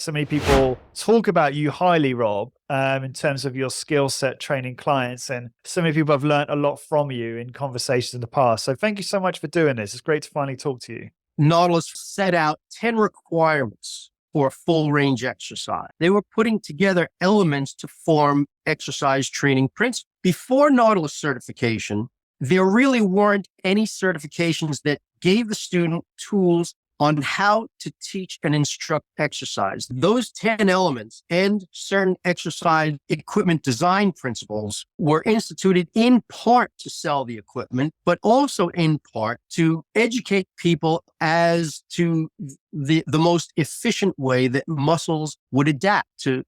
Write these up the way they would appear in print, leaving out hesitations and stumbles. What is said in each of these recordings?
So many people talk about you highly, Rob, in terms of your skill set training clients. And so many people have learned a lot from you in conversations in the past. So thank you so much for doing this. It's great to finally talk to you. Nautilus set out 10 requirements for a full range exercise. They were putting together elements to form exercise training principles. Before Nautilus certification, there really weren't any certifications that gave the student tools on how to teach and instruct exercise. Those 10 elements and certain exercise equipment design principles were instituted in part to sell the equipment, but also in part to educate people as to the most efficient way that muscles would adapt to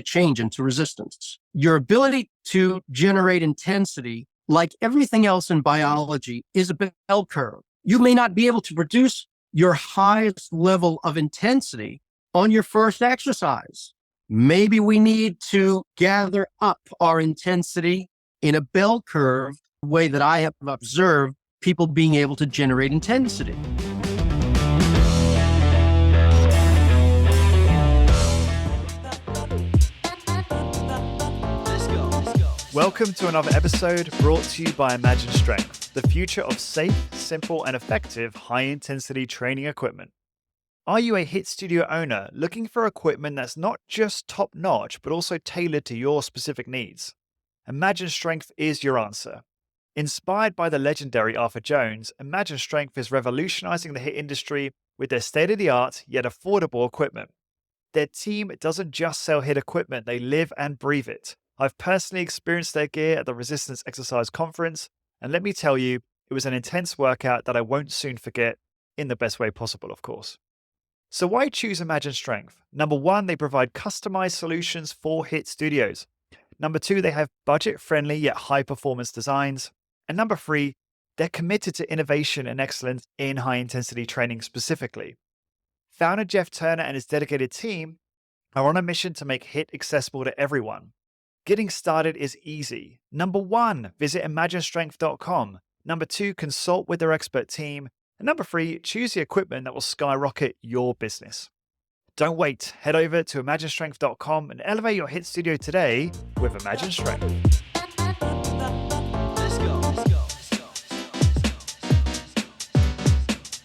change and to resistance. Your ability to generate intensity, like everything else in biology, is a bell curve. You may not be able to produce your highest level of intensity on your first exercise. Maybe we need to gather up our intensity in a bell curve, way that I have observed people being able to generate intensity. Welcome to another episode brought to you by Imagine Strength, the future of safe, simple, and effective high-intensity training equipment. Are you a HIIT studio owner looking for equipment that's not just top-notch, but also tailored to your specific needs? Imagine Strength is your answer. Inspired by the legendary Arthur Jones, Imagine Strength is revolutionizing the HIIT industry with their state-of-the-art yet affordable equipment. Their team doesn't just sell HIIT equipment, they live and breathe it. I've personally experienced their gear at the Resistance Exercise Conference, and let me tell you, it was an intense workout that I won't soon forget, in the best way possible, of course. So why choose Imagine Strength? Number one, they provide customized solutions for HIIT studios. Number two, they have budget-friendly yet high-performance designs. And number three, they're committed to innovation and excellence in high-intensity training specifically. Founder Jeff Turner and his dedicated team are on a mission to make HIIT accessible to everyone. Getting started is easy. Number one, visit imaginestrength.com. Number two, consult with their expert team. And number three, choose the equipment that will skyrocket your business. Don't wait. Head over to imaginestrength.com and elevate your HIIT studio today with Imagine Strength.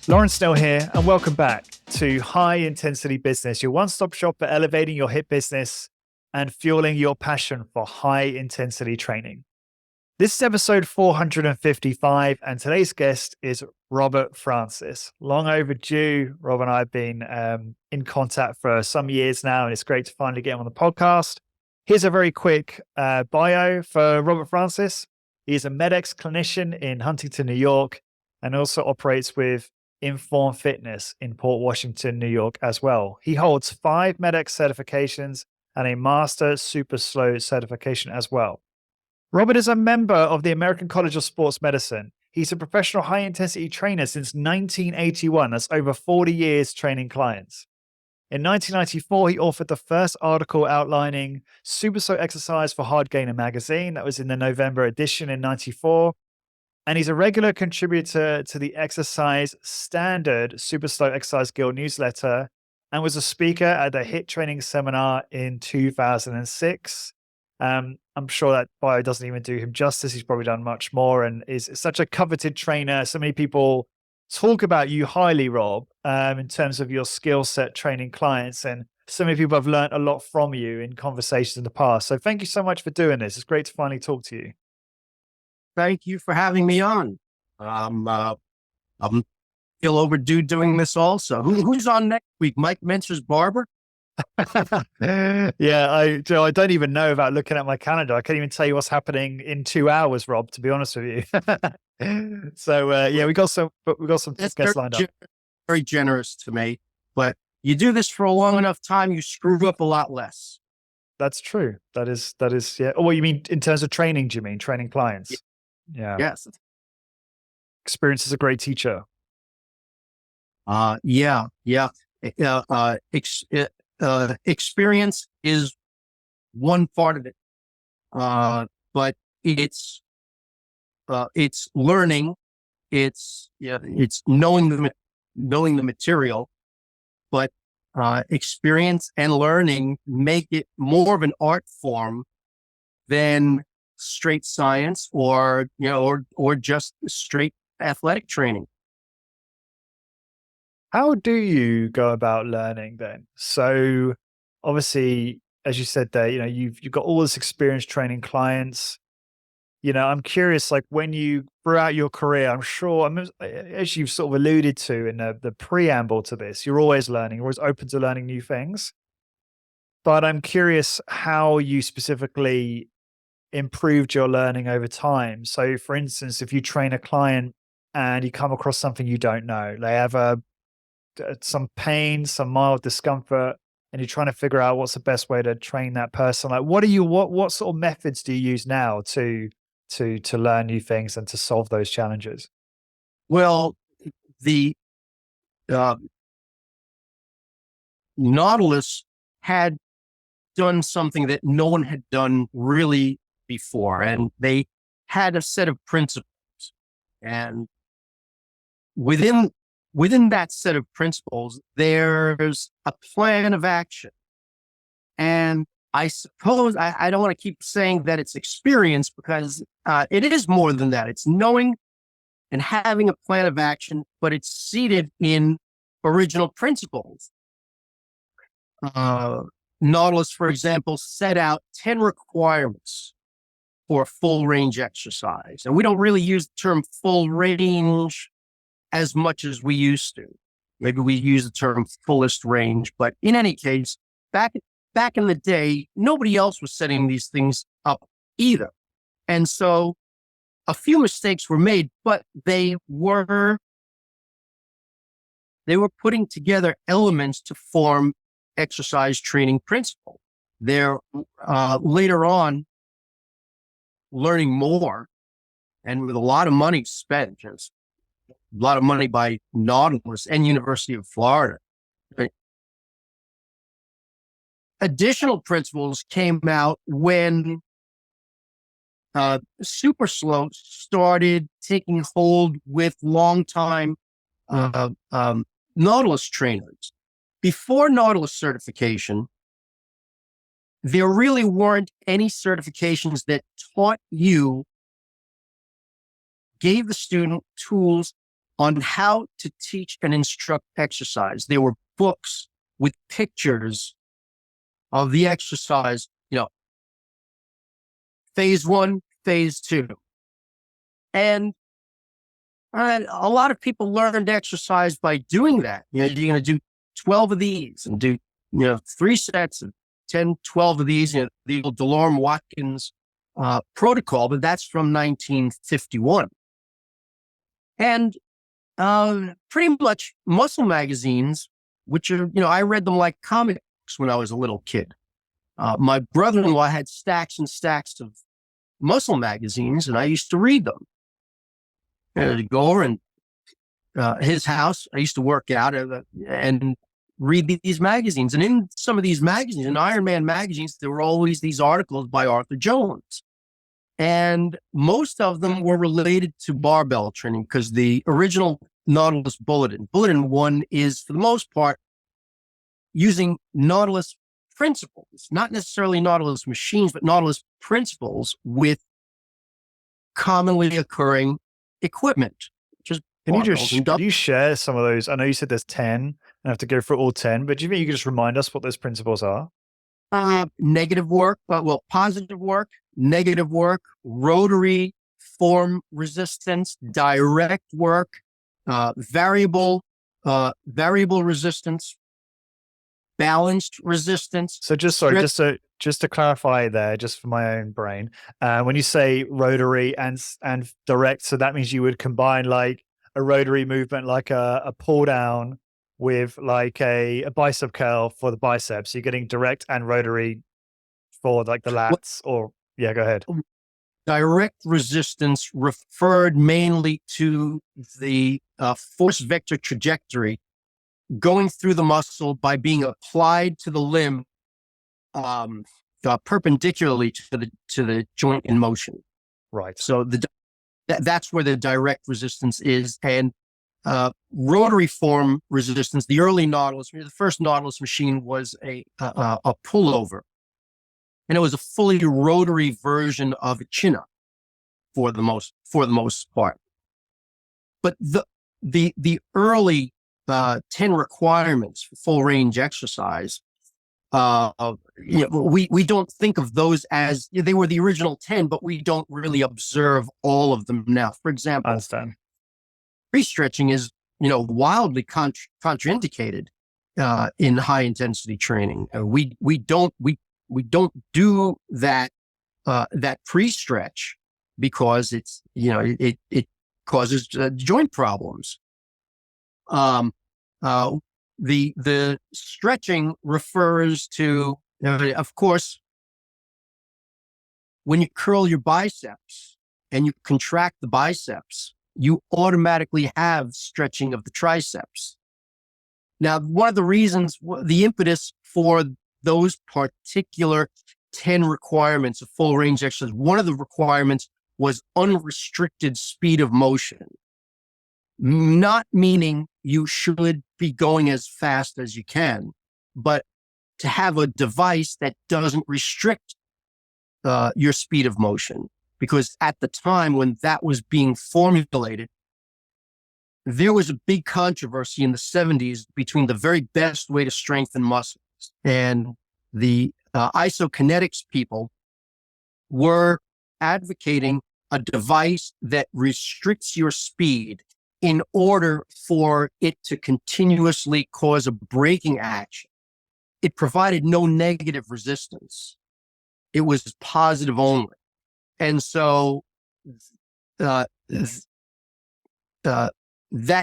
Lawrence Snell here, and welcome back to High Intensity Business, your one-stop shop for elevating your HIIT business and fueling your passion for high-intensity training. This is episode 455, and today's guest is Robert Francis. Long overdue. Rob and I have been in contact for some years now, and it's great to finally get him on the podcast. Here's a very quick bio for Robert Francis. He's a MEDEX clinician in Huntington, New York, and also operates with Inform Fitness in Port Washington, New York as well. He holds 5 MEDEX certifications and a Master SuperSlow certification as well. Robert is a member of the American College of Sports Medicine. He's a professional high-intensity trainer since 1981. That's over 40 years training clients. In 1994, he authored the first article outlining SuperSlow exercise for Hard Gainer magazine. That was in the November edition in 94. And he's a regular contributor to the Exercise Standard SuperSlow Exercise Guild newsletter, and was a speaker at the HIIT training seminar in 2006. I'm sure that bio doesn't even do him justice. He's probably done much more and is such a coveted trainer. So many people talk about you highly, Rob, in terms of your skill set training clients. And so many people have learned a lot from you in conversations in the past. So thank you so much for doing this. It's great to finally talk to you. Thank you for having me on. I'm feel overdue doing this also. Who's on next week? Mike Mentzer's barber? Yeah, I don't even know about looking at my calendar. I can't even tell you what's happening in 2 hours, Rob, to be honest with you. So yeah, we got some guests lined up. Very generous to me, but you do this for a long enough time, you screw up a lot less. That's true. That is, yeah. Oh, what you mean in terms of training, do you mean training clients? Yeah. Yes. Experience is a great teacher. Yeah. Experience is one part of it, but it's learning, it's knowing the material, but experience and learning make it more of an art form than straight science or just straight athletic training. How do you go about learning then? So obviously, as you said there, you've got all this experience training clients. I'm curious, like when you throughout your career, I'm sure, as you've sort of alluded to in the preamble to this, you're always learning, you're always open to learning new things. But I'm curious how you specifically improved your learning over time. So, for instance, if you train a client and you come across something you don't know, they have some pain, some mild discomfort, and you're trying to figure out what's the best way to train that person. Like, what sort of methods do you use now to learn new things and to solve those challenges? Well, the uh, Nautilus had done something that no one had done really before, and they had a set of principles. And within that set of principles, there's a plan of action. And I suppose I don't want to keep saying that it's experience, because it is more than that. It's knowing and having a plan of action, but it's seated in original principles. Nautilus, for example, set out 10 requirements for a full range exercise. And we don't really use the term full range as much as we used to. Maybe we use the term fullest range, but in any case, back in the day, nobody else was setting these things up either. And so a few mistakes were made, but they were putting together elements to form exercise training principle. They're later on learning more, and with a lot of money spent, just a lot of money by Nautilus and University of Florida. Additional principles came out when SuperSlow started taking hold with longtime Nautilus trainers. Before Nautilus certification, there really weren't any certifications that gave the student tools on how to teach and instruct exercise. There were books with pictures of the exercise, phase 1, phase 2. And a lot of people learned exercise by doing that. You're going to do 12 of these and do, 3 sets of 10, 12 of these, the old Delorme Watkins protocol, but that's from 1951. And pretty much muscle magazines, which are, I read them like comics when I was a little kid. My brother-in-law had stacks and stacks of muscle magazines, and I used to read them. To go over and his house, I used to work out and read these magazines. And in some of these magazines, in Ironman magazines, there were always these articles by Arthur Jones. And most of them were related to barbell training, because the original Nautilus Bulletin 1 is, for the most part, using Nautilus principles, not necessarily Nautilus machines, but Nautilus principles with commonly occurring equipment. Can you share some of those? I know you said there's 10. I have to go through all 10, but do you think you could just remind us what those principles are? Negative work, positive work, negative work, rotary form resistance, direct work, variable resistance, balanced resistance. So just to clarify there, just for my own brain, when you say rotary and direct, so that means you would combine like a rotary movement, like a pull down, with like a bicep curl for the biceps. You're getting direct and rotary for like the lats, or yeah, go ahead. Direct resistance referred mainly to the force vector trajectory going through the muscle by being applied to the limb perpendicularly to the joint in motion. Right. So that's where the direct resistance is. And rotary form resistance. The early Nautilus, the first Nautilus machine was a pullover, and it was a fully rotary version of a chin-up for the most part. But the early 10 requirements for full range exercise, we don't think of those as they were the original 10, but we don't really observe all of them now. For example, I understand. Pre-stretching is wildly contraindicated in high intensity training. We don't do that pre-stretch because it's it causes joint problems. The stretching refers to, of course, when you curl your biceps and you contract the biceps, you automatically have stretching of the triceps. Now, one of the reasons, the impetus for those particular 10 requirements of full range exercise, one of the requirements was unrestricted speed of motion, not meaning you should be going as fast as you can, but to have a device that doesn't restrict your speed of motion. Because at the time when that was being formulated, there was a big controversy in the 70s between the very best way to strengthen muscles. And the isokinetics people were advocating a device that restricts your speed in order for it to continuously cause a braking action. It provided no negative resistance. It was positive only. And so that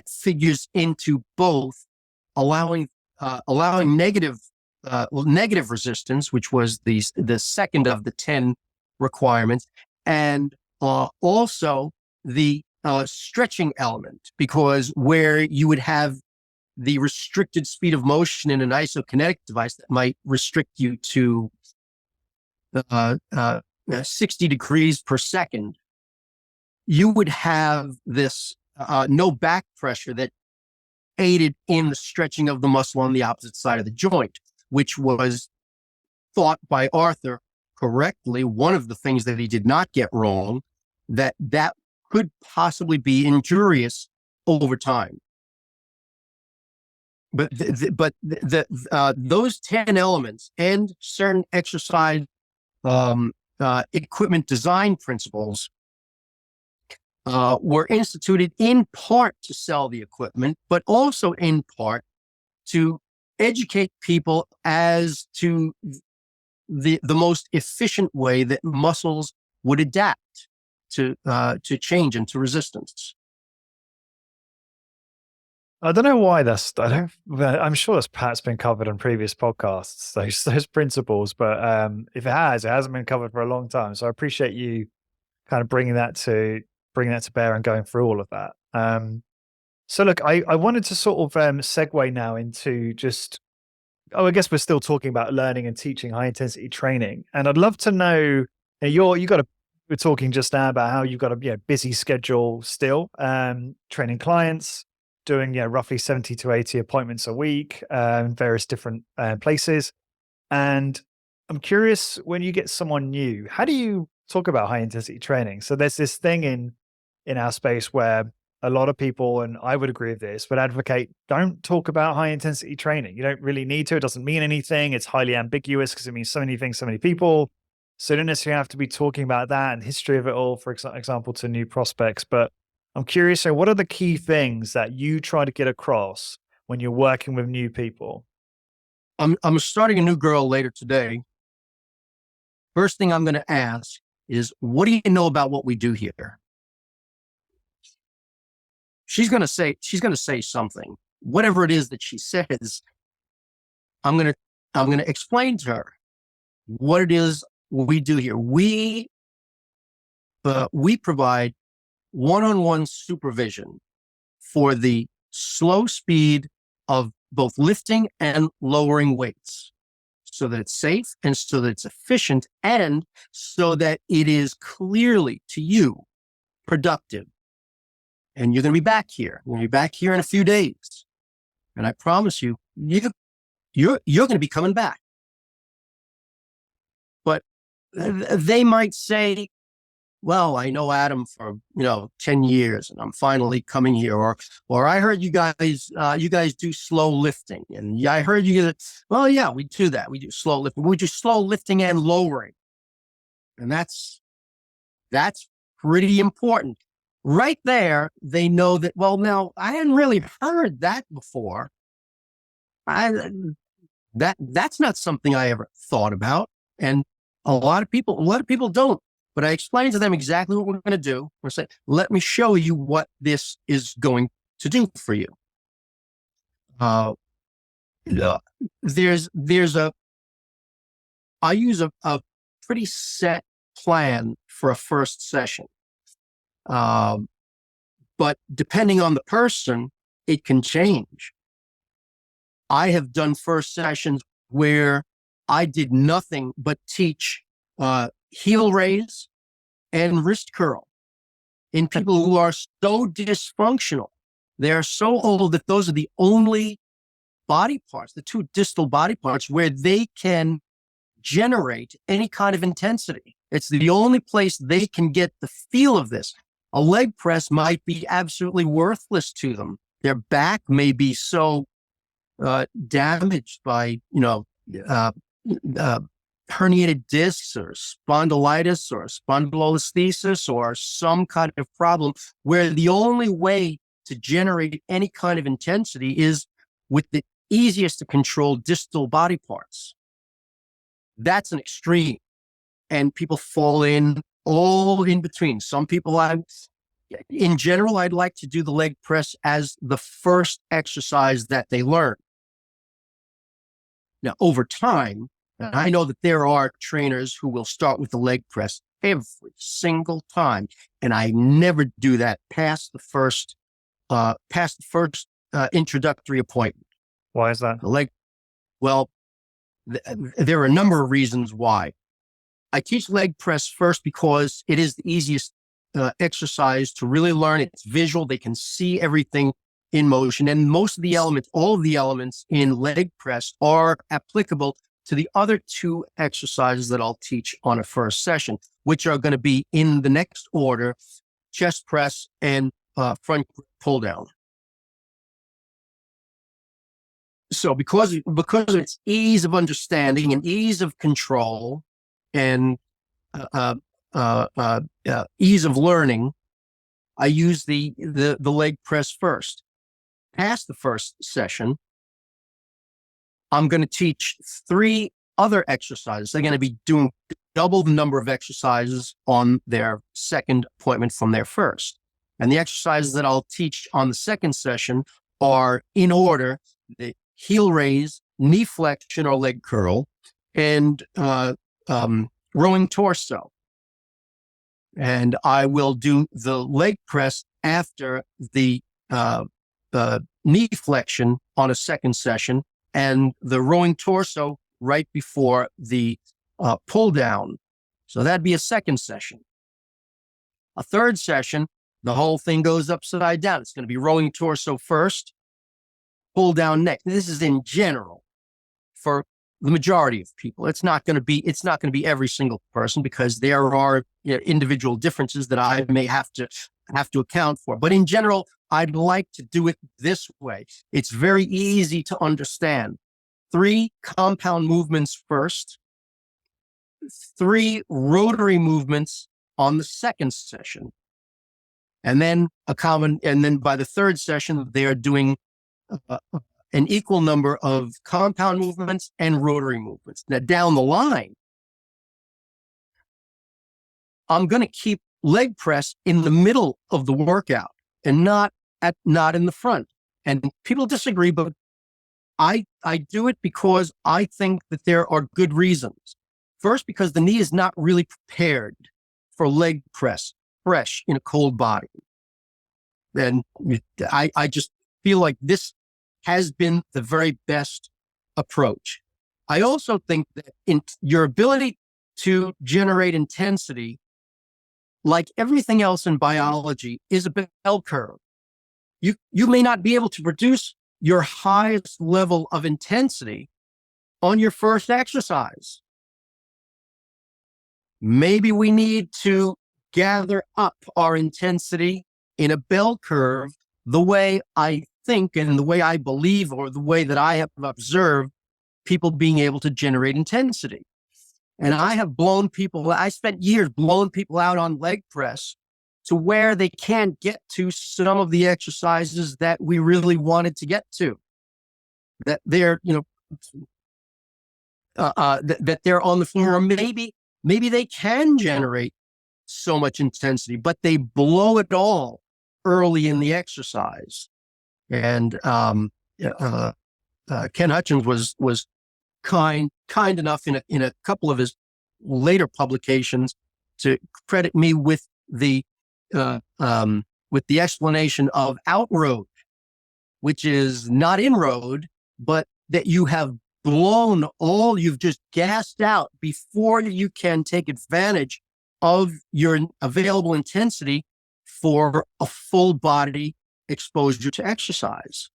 figures into both allowing negative resistance, which was the second of the 10 requirements, and also the stretching element, because where you would have the restricted speed of motion in an isokinetic device that might restrict you to 60 degrees per second, you would have this no back pressure that aided in the stretching of the muscle on the opposite side of the joint, which was thought by Arthur correctly, one of the things that he did not get wrong, that could possibly be injurious over time. But those 10 elements and certain exercise equipment design principles were instituted in part to sell the equipment, but also in part to educate people as to the most efficient way that muscles would adapt to change and to resistance. I don't know why I'm sure that's perhaps been covered on previous podcasts, those principles, but if it hasn't been covered for a long time. So I appreciate you kind of bringing that to bear and going through all of that. So look, I wanted to sort of segue now into just, I guess we're still talking about learning and teaching high intensity training. And I'd love to know, we're talking just now about how you've got a busy schedule still, training clients, doing roughly 70 to 80 appointments a week in various different places. And I'm curious, when you get someone new, how do you talk about high intensity training? So there's this thing in our space where a lot of people, and I would agree with this, would advocate, don't talk about high intensity training. You don't really need to. It doesn't mean anything. It's highly ambiguous because it means so many things, so many people. So you don't necessarily have to be talking about that and history of it all, for example, to new prospects. But I'm curious, so what are the key things that you try to get across when you're working with new people? I'm starting a new girl later today. First thing I'm going to ask is, what do you know about what we do here? She's going to say something. Whatever it is that she says, I'm going to explain to her what it is we do here. We provide one-on-one supervision for the slow speed of both lifting and lowering weights, so that it's safe and so that it's efficient and so that it is clearly to you productive. and you're going to be back here. You're going to be back here in a few days. And I promise you, you're going to be coming back. But they might say, well, I know Adam for, 10 years and I'm finally coming here. Or I heard you guys do slow lifting. And I heard well, yeah, we do that. We do slow lifting. We do slow lifting and lowering. And that's pretty important. Right there, they know that, well, now I hadn't really heard that before. That's not something I ever thought about. And a lot of people don't. But I explained to them exactly what we're going to do. We're saying, let me show you what this is going to do for you. I use a pretty set plan for a first session. But depending on the person, it can change. I have done first sessions where I did nothing but teach heel raise and wrist curl in people who are so dysfunctional. They are so old that those are the only body parts, the two distal body parts, where they can generate any kind of intensity. It's the only place they can get the feel of this. A leg press might be absolutely worthless to them. Their back may be so damaged by, herniated discs or spondylitis or spondylolisthesis or some kind of problem where the only way to generate any kind of intensity is with the easiest to control distal body parts. That's an extreme. And people fall in all in between. Some people, in general, I'd like to do the leg press as the first exercise that they learn. Now, over time, and I know that there are trainers who will start with the leg press every single time, and I never do that past the first introductory appointment. Why is that? There are a number of reasons why. I teach leg press first because it is the easiest exercise to really learn. It's visual. They can see everything in motion. And most of the elements, all of the elements in leg press are applicable to the other two exercises that I'll teach on a first session, which are going to be in the next order, chest press and front pull down. So because of its ease of understanding and ease of control and ease of learning, I use the leg press first. Past the first session, I'm going to teach 3 other exercises. They're going to be doing double the number of exercises on their second appointment from their first. And the exercises that I'll teach on the second session are in order: the heel raise, knee flexion or leg curl, and rowing torso. And I will do the leg press after the knee flexion on a second session, and the rowing torso right before the pull down. So that'd be a second session. A third session, the whole thing goes upside down. It's going to be rowing torso first, pull down next. This is in general for the majority of people. It's not going to be every single person, because there are individual differences that I may have to account for. But in general, I'd like to do it this way. It's very easy to understand. 3 compound movements first, 3 rotary movements on the second session. And then by the third session, they are doing an equal number of compound movements and rotary movements. Now, down the line, I'm going to keep leg press in the middle of the workout and not in the front. And people disagree, but I do it because I think that there are good reasons. First, because the knee is not really prepared for leg press fresh in a cold body. And I just feel like this has been the very best approach. I also think that in your ability to generate intensity, like everything else in biology, is a bell curve. you may not be able to produce your highest level of intensity on your first exercise. Maybe we need to gather up our intensity in a bell curve the way I think and the way I believe, or the way that I have observed people being able to generate intensity. And I spent years blowing people out on leg press to where they can't get to some of the exercises that we really wanted to get to. That they're, that they're on the floor, or maybe they can generate so much intensity, but they blow it all early in the exercise. And Ken Hutchins was kind enough in a couple of his later publications to credit me with the explanation of outroad, which is not inroad, but that you have you've just gassed out before you can take advantage of your available intensity for a full body exposure to exercise.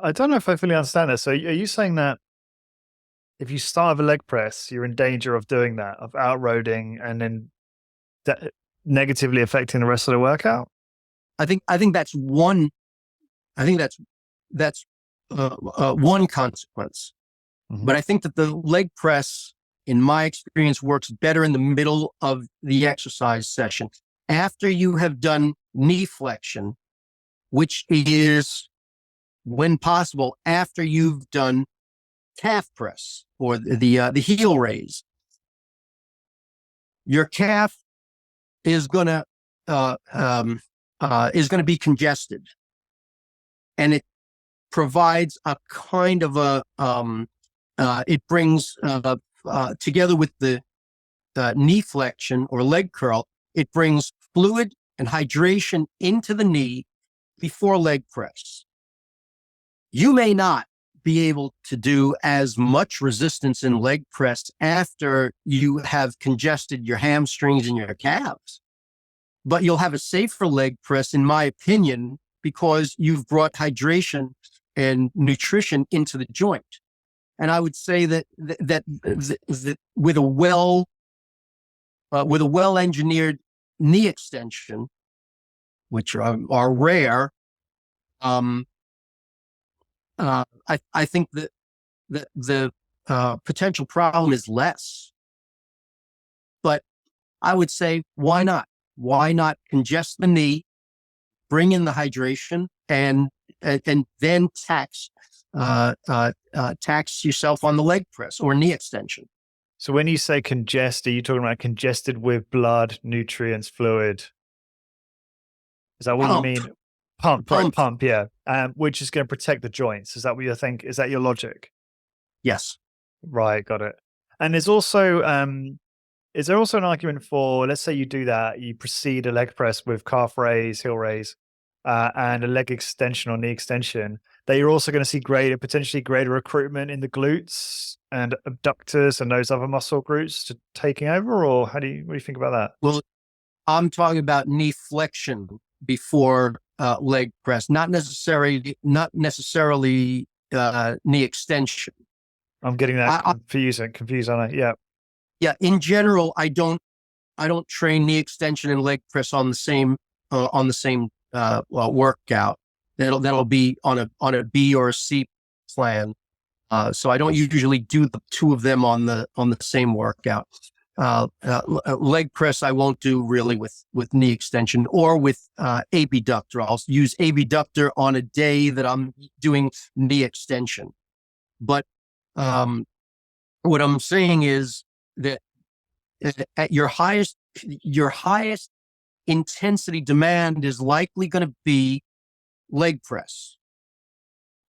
I don't know if I fully understand this. So are you saying that if you start with a leg press, you're in danger of doing that, of outroading, and then negatively affecting the rest of the workout? I think that's one. I think that's one consequence. Mm-hmm. But I think that the leg press, in my experience, works better in the middle of the exercise session, after you have done knee flexion, which is, when possible, after you've done calf press or the heel raise. Your calf is gonna be congested, and it provides a kind of a it brings together with the knee flexion or leg curl, it brings fluid and hydration into the knee before leg press. You may not be able to do as much resistance in leg press after you have congested your hamstrings and your calves, but you'll have a safer leg press, in my opinion, because you've brought hydration and nutrition into the joint. And I would say that with a well-engineered knee extension, which are rare, I think that the potential problem is less. But I would say, why not? Why not congest the knee, bring in the hydration, and then tax yourself on the leg press or knee extension. So when you say congest, are you talking about congested with blood, nutrients, fluid? Is that what you mean? Pump, yeah. Which is going to protect the joints. Is that what you think? Is that your logic? Yes. Right, got it. And there's also, is there also an argument for, let's say you do that, you precede a leg press with calf raise, heel raise, and a leg extension or knee extension, that you're also going to see potentially greater recruitment in the glutes and abductors and those other muscle groups to taking over? Or what do you think about that? Well, I'm talking about knee flexion before leg press, not necessarily knee extension. I'm getting that confused, aren't I? Yeah. Yeah. In general, I don't train knee extension and leg press on the same workout. That'll be on a B or a C plan. So I don't usually do the two of them on the same workout. Leg press I won't do really with knee extension or with abductor. I'll use abductor on a day that I'm doing knee extension. But what I'm saying is that at your highest intensity demand is likely going to be leg press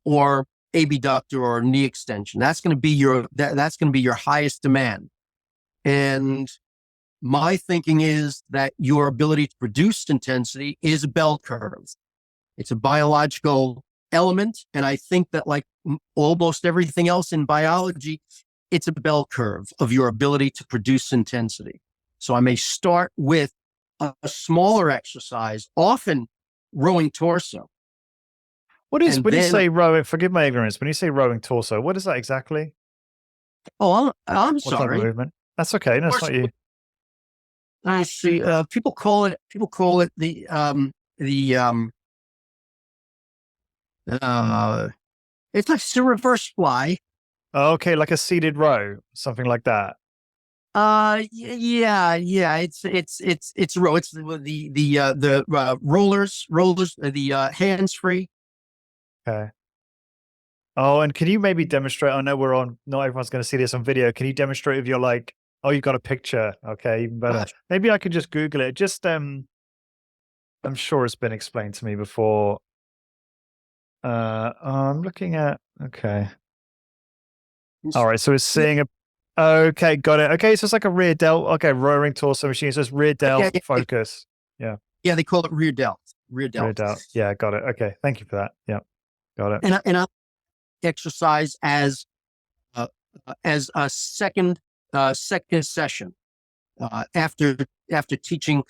or abductor or knee extension. That's going to be your highest demand. And my thinking is that your ability to produce intensity is a bell curve. It's a biological element. And I think that, like almost everything else in biology, it's a bell curve of your ability to produce intensity. So I may start with a smaller exercise, often rowing torso. When you then- say rowing, forgive my ignorance, when you say rowing torso, what is that exactly? Oh, I'm What type of sorry. movement? That's okay. No, it's not you. I see. People call it the it's like a reverse fly. Oh, okay, like a seated row, something like that. Yeah. It's row. It's the rollers, the hands free. Okay. Oh, and can you maybe demonstrate? I know not everyone's going to see this on video. Can you demonstrate if you're like, oh, you've got a picture? Okay, even better. Maybe I could just Google it. Just, I'm sure it's been explained to me before. I'm looking at, okay. All right, so it's seeing okay, got it. Okay, so it's like a rear delt. Okay, rowing torso machine. So it's rear delt focus. Yeah. Yeah, they call it rear delt. Rear delt. Yeah, got it. Okay, thank you for that. Yeah, got it. And I exercise as a second session after teaching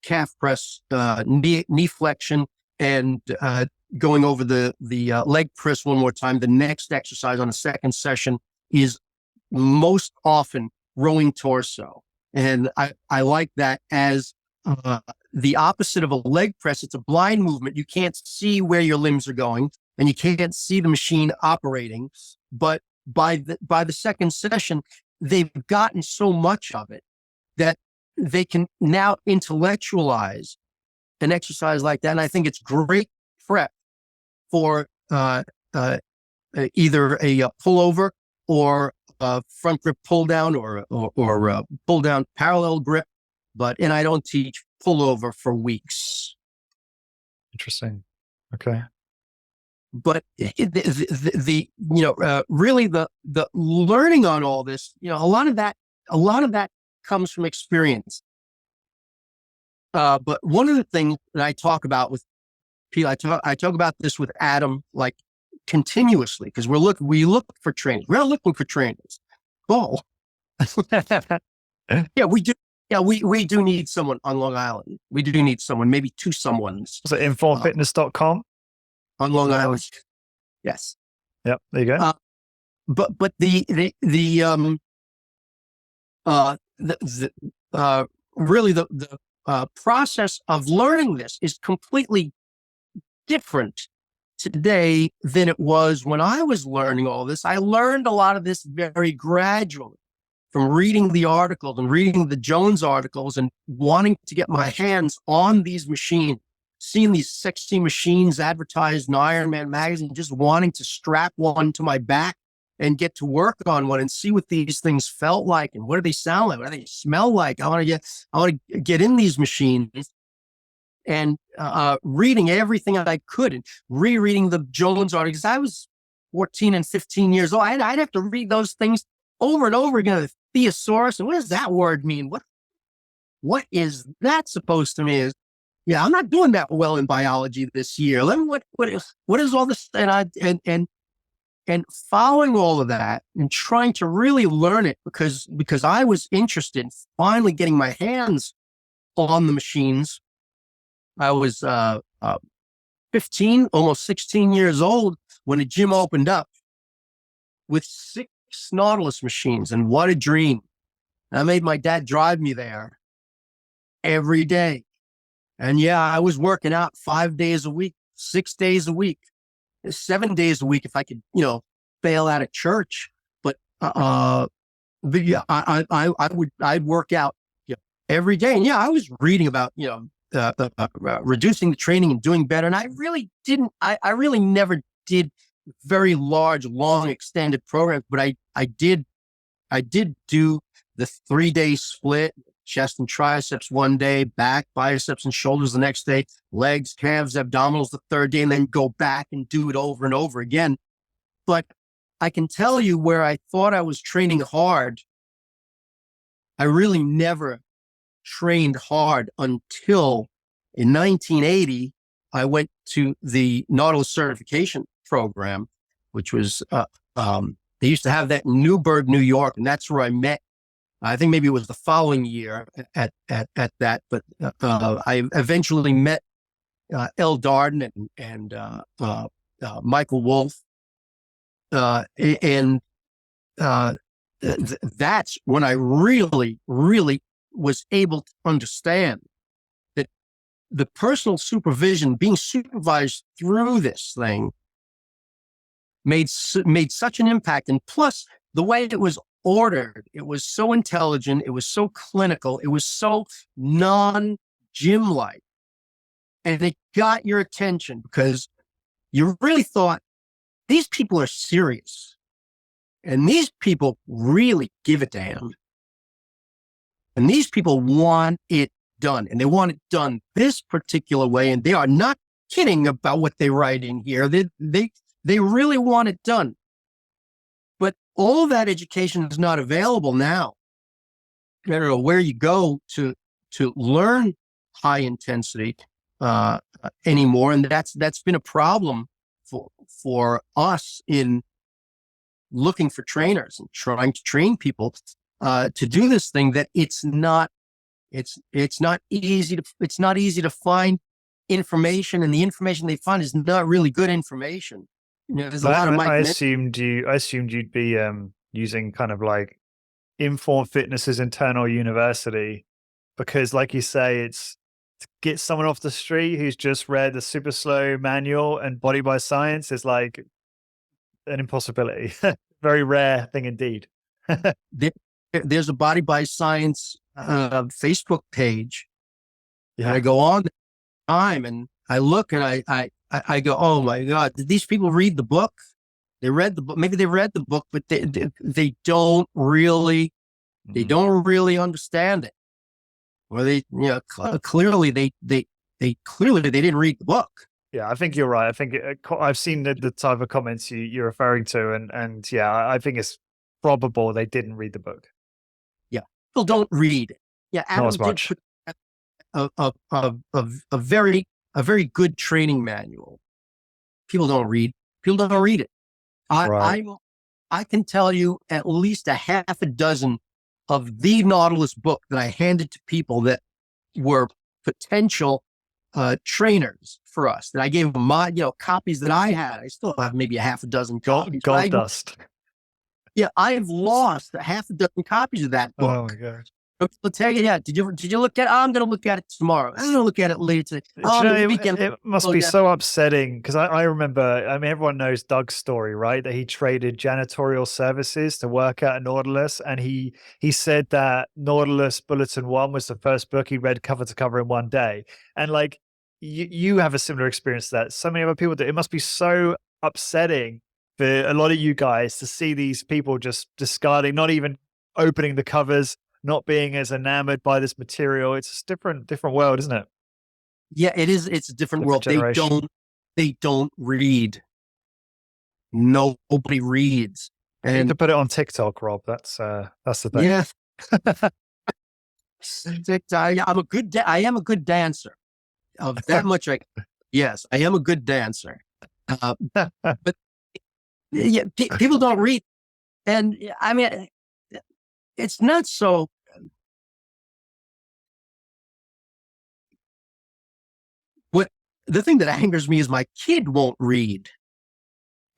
calf press, knee flexion, and going over the leg press one more time. The next exercise on the second session is most often rowing torso, and I like that as the opposite of a leg press. It's a blind movement. You can't see where your limbs are going, and you can't see the machine operating. But by the second session, they've gotten so much of it that they can now intellectualize an exercise like that. And I think it's great prep for either a pullover or a front grip pull down or pull down parallel grip. And I don't teach pullover for weeks. Interesting. Okay. But really the learning on all this, a lot of that comes from experience. But one of the things that I talk about with people, I talk about this with Adam, like continuously, because we look for trainers. We're not looking for trainers. Oh, yeah, we do. Yeah, we do need someone on Long Island. We do need someone, maybe two someones. Was it informfitness.com? On Long Island. Yes. Yep. There you go. But really the process of learning this is completely different today than it was when I was learning all this. I learned a lot of this very gradually from reading the articles and reading the Jones articles and wanting to get my hands on these machines, seeing these sexy machines advertised in Ironman magazine, just wanting to strap one to my back and get to work on one and see what these things felt like and what do they sound like, what do they smell like. I want to get in these machines and reading everything I could and rereading the Jones articles. I was 14 and 15 years old. I'd have to read those things over and over again. Thesaurus, and what does that word mean? What is that supposed to mean? Yeah, I'm not doing that well in biology this year. What is all this? And following all of that and trying to really learn it because I was interested in finally getting my hands on the machines. I was 15, almost 16 years old when the gym opened up with 6 Nautilus machines, and what a dream. I made my dad drive me there every day. And yeah, I was working out 5 days a week, 6 days a week, 7 days a week if I could, bail out of church. But yeah, I'd work out every day. And yeah, I was reading about, reducing the training and doing better. And I really never did very large, long, extended programs, but I did do the 3-day split, chest and triceps one day, back, biceps and shoulders the next day, legs, calves, abdominals the third day, and then go back and do it over and over again. But I can tell you where I thought I was training hard, I really never trained hard until in 1980, I went to the Nautilus certification program, which was, they used to have that in Newburgh, New York. And that's where I met, I think maybe it was the following year at that, but I eventually met L. Darden and Michael Wolff. And that's when I really, really was able to understand that the personal supervision, being supervised through this thing, made such an impact. And plus, the way it was ordered, it was so intelligent, it was so clinical, it was so non-gym-like. And it got your attention because you really thought, these people are serious. And these people really give a damn. And these people want it done. And they want it done this particular way. And they are not kidding about what they write in here. They really want it done. But all that education is not available now. I don't know where you go to learn high intensity anymore. And that's been a problem for us in looking for trainers and trying to train people to do this thing, that it's not easy to find information, and the information they find is not really good information. You know, there's a lot of I assumed you'd be using kind of like Inform Fitness's internal university, because like you say, it's to get someone off the street who's just read the SuperSlow manual and Body by Science is like an impossibility. Very rare thing indeed. There's a Body by Science Facebook page. Yeah. And I go on time and I look and I go, oh my God, did these people read the book? They read the book. Maybe they read the book, but they don't really understand it. Or they, clearly they didn't read the book. Yeah, I think you're right. I think I've seen the type of comments you're referring to, and yeah, I think it's probable they didn't read the book. Yeah, people don't read it. Yeah, Adam Not as much. Did a very good training manual. People don't read. People don't read it. I can tell you at least a half a dozen of the Nautilus book that I handed to people that were potential trainers for us, that I gave them my, copies that I had. I still have maybe a half a dozen copies. Gold dust. Yeah, I have lost a half a dozen copies of that book. Oh my gosh. I'll tell you, yeah. Did you look at it? I'm going to look at it tomorrow. I'm going to look at it later today. It must be so upsetting, because I remember, everyone knows Doug's story, right? That he traded janitorial services to work at a Nautilus. And he said that Nautilus Bulletin 1 was the first book he read cover to cover in one day. And like, you have a similar experience to that. So many other people do. It must be so upsetting for a lot of you guys to see these people just discarding, not even opening the covers, not being as enamored by this material. It's a different world, isn't it? Yeah, it is. It's a different world. Generation. They don't read. Nobody reads. And you need to put it on TikTok, Rob. That's the thing. Yeah. I am a good dancer. Of that much, yes, I am a good dancer. But yeah, people don't read, and it's not so. The thing that angers me is my kid won't read,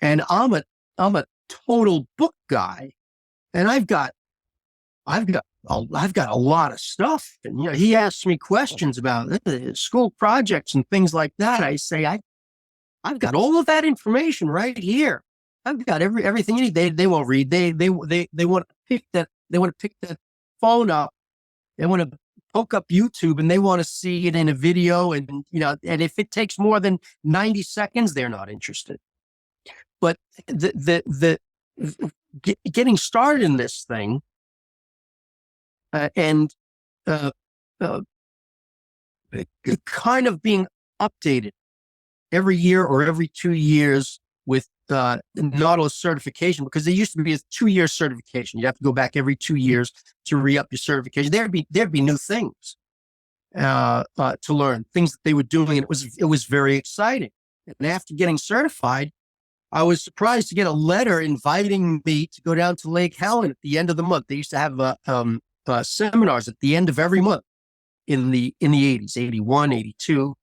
and I'm a total book guy, and I've got a lot of stuff, and he asks me questions about school projects and things like that. I say I've got all of that information right here. I've got everything you need. They won't read. They want to pick that. They want to pick that phone up. They want to poke up YouTube and they want to see it in a video. And, and if it takes more than 90 seconds, they're not interested. But getting started in this thing and kind of being updated every year or every 2 years with Nautilus certification, because there used to be a 2-year certification. You have to go back every 2 years to re-up your certification. There'd be new things to learn, things that they were doing, and it was very exciting. And after getting certified, I was surprised to get a letter inviting me to go down to Lake Helen at the end of the month. They used to have seminars at the end of every month in the 80s, 81, 82.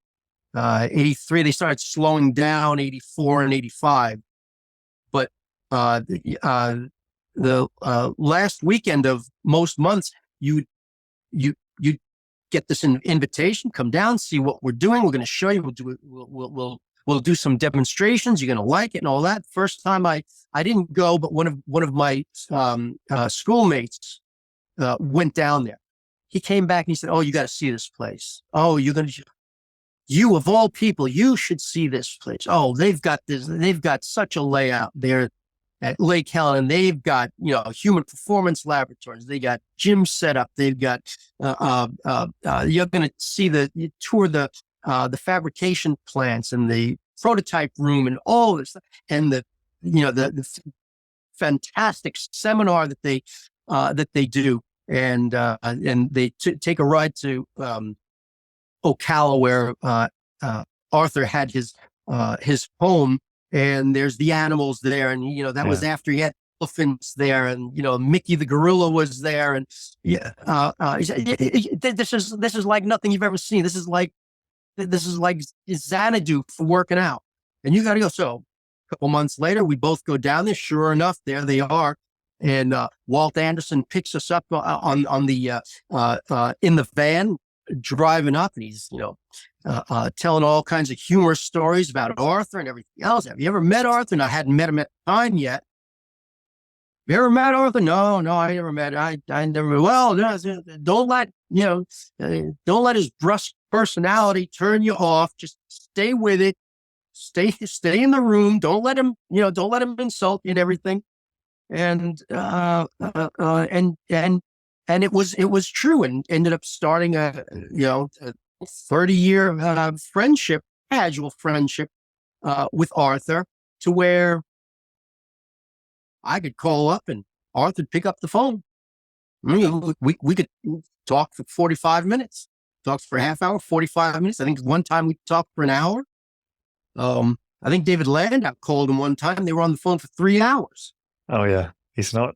83. They started slowing down 84 and 85. But the last weekend of most months, you get this invitation, come down, see what we're doing. We're going to show you. We'll do some demonstrations. You're going to like it and all that. First time I didn't go, but one of my schoolmates went down there. He came back and he said, "Oh, you got to see this place. Oh, you of all people, you should see this place. Oh, they've got this. They've got such a layout there at Lake Helen. They've got, human performance laboratories. They got gyms set up. They've got, you're going to see you tour the fabrication plants and the prototype room and all this stuff. And the fantastic seminar that they do. And they take a ride to, Ocala, where, Arthur had his home. And there's the animals there. And, that was after he had elephants there. And, Mickey the gorilla was there. And this is like nothing you've ever seen. This is like Xanadu for working out. And you got to go. So a couple months later, we both go down there. Sure enough, there they are. And Walt Anderson picks us up on the in the van, driving up, and he's telling all kinds of humorous stories about Arthur and everything else. Have you ever met Arthur? And I hadn't met him at the time yet. You ever met Arthur? No, I never met. I never. Well, don't let his brusque personality turn you off. Just stay with it. Stay in the room. Don't let him insult you and everything. And it was true, and ended up starting a 30-year friendship, casual friendship, with Arthur, to where I could call up and Arthur'd pick up the phone. We could talk for 45 minutes, talk for a half hour, 45 minutes. I think one time we talked for an hour. I think David Landau called him one time. They were on the phone for 3 hours. Oh yeah, he's not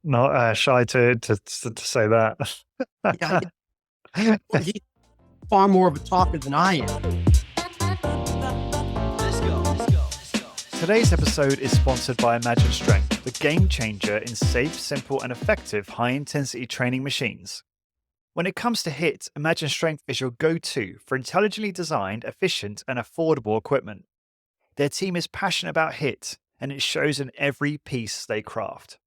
shy to say that. Yeah, he's far more of a talker than I am. Let's go. Today's episode is sponsored by Imagine Strength, the game changer in safe, simple, and effective high-intensity training machines. When it comes to HIIT, Imagine Strength is your go-to for intelligently designed, efficient, and affordable equipment. Their team is passionate about HIIT, and it shows in every piece they craft.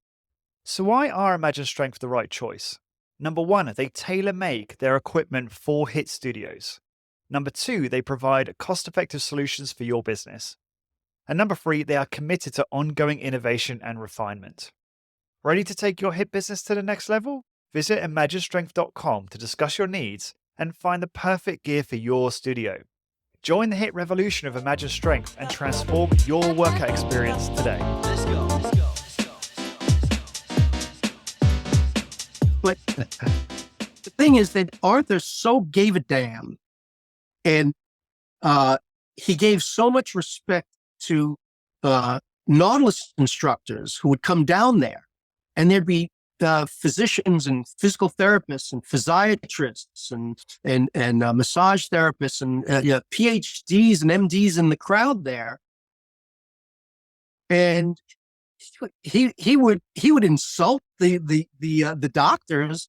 So why are Imagine Strength the right choice? Number one, they tailor-make their equipment for HIIT studios. Number two, they provide cost-effective solutions for your business. And number three, they are committed to ongoing innovation and refinement. Ready to take your HIIT business to the next level? Visit imaginestrength.com to discuss your needs and find the perfect gear for your studio. Join the HIIT revolution of Imagine Strength and transform your workout experience today. Let's go. But the thing is that Arthur so gave a damn, and he gave so much respect to Nautilus instructors who would come down there, and there'd be physicians and physical therapists and physiatrists and massage therapists and PhDs and MDs in the crowd there, and he would insult the doctors.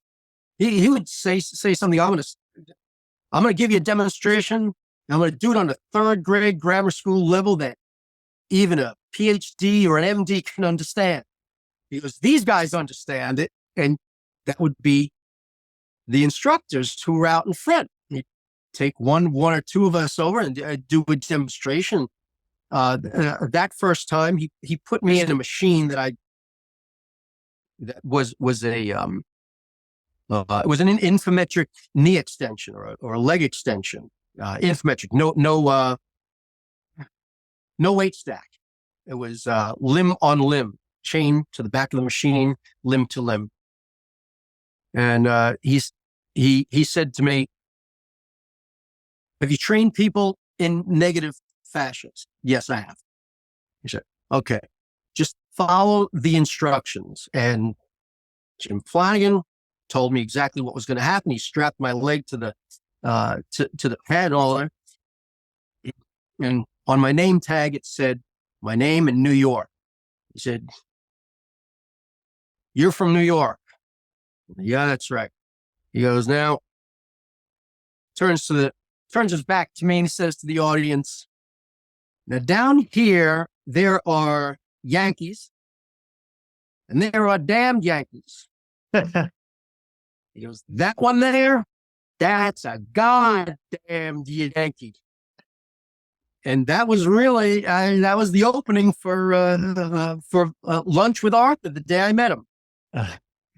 He would say something. I'm gonna give you a demonstration. I'm gonna do it on a third grade grammar school level that even a PhD or an MD can understand, because these guys understand it, and that would be the instructors who were out in front. He'd take one or two of us over and do a demonstration. That first time, he put me in a machine that was an infometric knee extension or a leg extension. Infometric, no weight stack. It was limb on limb, chain to the back of the machine, limb to limb. And he said to me, "Have you trained people in negative fascias?" "Yes, I have." He said, "Okay, just follow the instructions." And Jim Flanagan told me exactly what was going to happen. He strapped my leg to the pad and all that. And on my name tag, it said my name in New York. He said, "You're from New York." Yeah, that's right. He goes, now turns his back to me and says to the audience, "Now down here, there are Yankees and there are damned Yankees." He goes, "That one there, that's a goddamn Yankee." And that was really, that was the opening for lunch with Arthur the day I met him.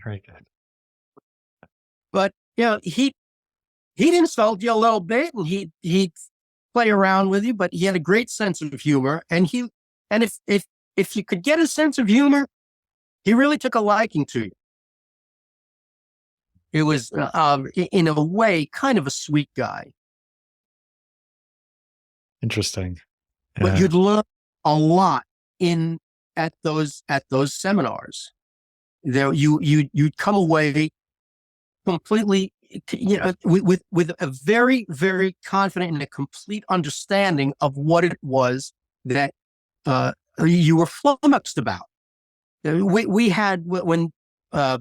Very good. But, he'd insult you a little bit and he'd play around with you, but he had a great sense of humor. And if you could get a sense of humor, he really took a liking to you. It was, in a way, kind of a sweet guy. Interesting. Yeah. But you'd learn a lot at those seminars. There, you'd come away completely, with a very, very confident and a complete understanding of what it was that you were flummoxed about. We had when a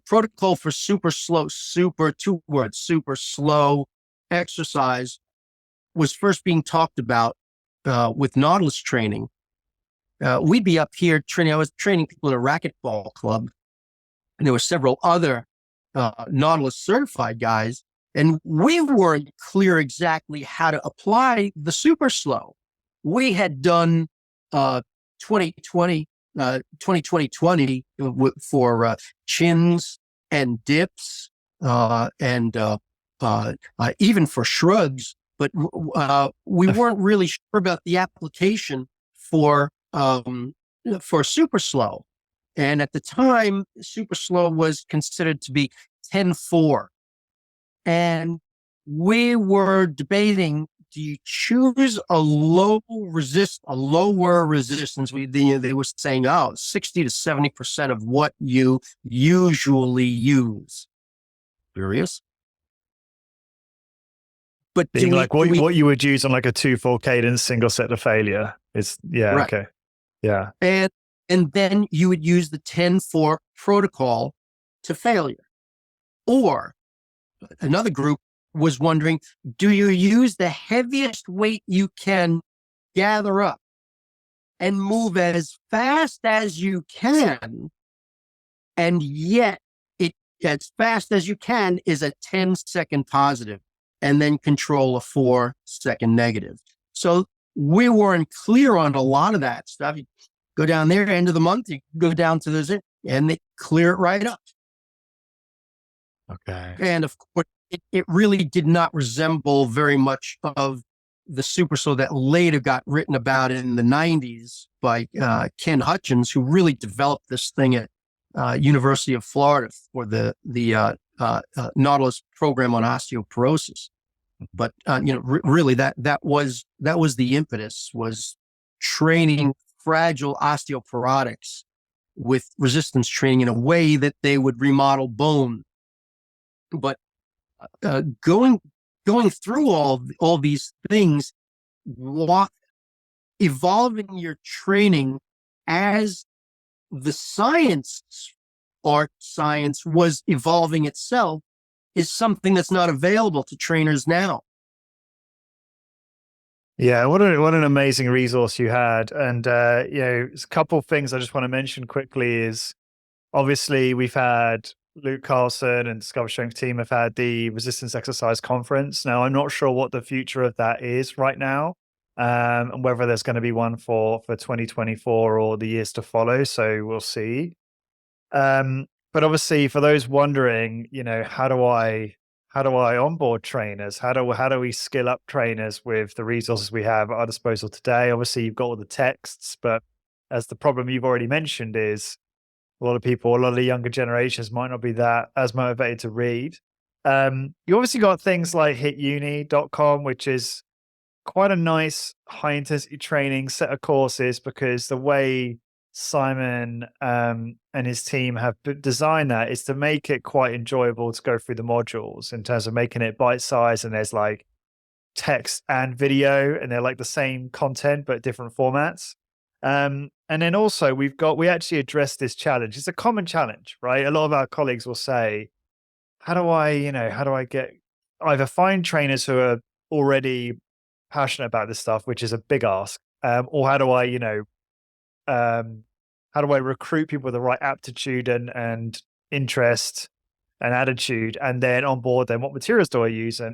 protocol for SuperSlow, SuperSlow exercise was first being talked about with Nautilus training. We'd be up here training. I was training people in a racquetball club, and there were several other Nautilus certified guys, and we weren't clear exactly how to apply the SuperSlow. We had done 2020 for chins and dips and even for shrugs, but we weren't really sure about the application for SuperSlow. And at the time, SuperSlow was considered to be 10-4. And we were debating, do you choose a lower resistance? They were saying, 60 to 70% of what you usually use. Curious? But what you would use on like a 2/4 cadence single set to failure is, right. Okay. Yeah. And then you would use the 10-4 protocol to failure. Or another group was wondering, do you use the heaviest weight you can gather up and move as fast as you can, and yet as fast as you can is a 10-second positive, and then control a 4-second negative. So we weren't clear on a lot of that stuff. You go down there, end of the month, you go down to those, and they clear it right up. Okay. And of course, it really did not resemble very much of the SuperSlow that later got written about in the 90s by Ken Hutchins, who really developed this thing at University of Florida for the Nautilus program on osteoporosis. But really, that was the impetus, was training fragile osteoporotics with resistance training in a way that they would remodel bone. But going through all these things, evolving your training as the science was evolving itself, is something that's not available to trainers now. Yeah, what an amazing resource you had. And a couple of things I just want to mention quickly is, obviously we've had Luke Carlson and Discover Strength team have had the Resistance Exercise Conference. Now, I'm not sure what the future of that is right now, and whether there's going to be one for 2024 or the years to follow. So we'll see. But obviously, for those wondering, how do I onboard trainers? How do we skill up trainers with the resources we have at our disposal today? Obviously, you've got all the texts, but as the problem you've already mentioned is, a lot of the younger generations might not be that as motivated to read. You obviously got things like hituni.com, which is quite a nice high intensity training set of courses, because the way Simon and his team have designed that is to make it quite enjoyable to go through the modules, in terms of making it bite sized. And there's like text and video, and they're like the same content but different formats. And then also we actually addressed this challenge. It's a common challenge, right? A lot of our colleagues will say, how do I get either find trainers who are already passionate about this stuff, which is a big ask, or how do I, how do I recruit people with the right aptitude and interest and attitude, and then onboard them? What materials do I use? So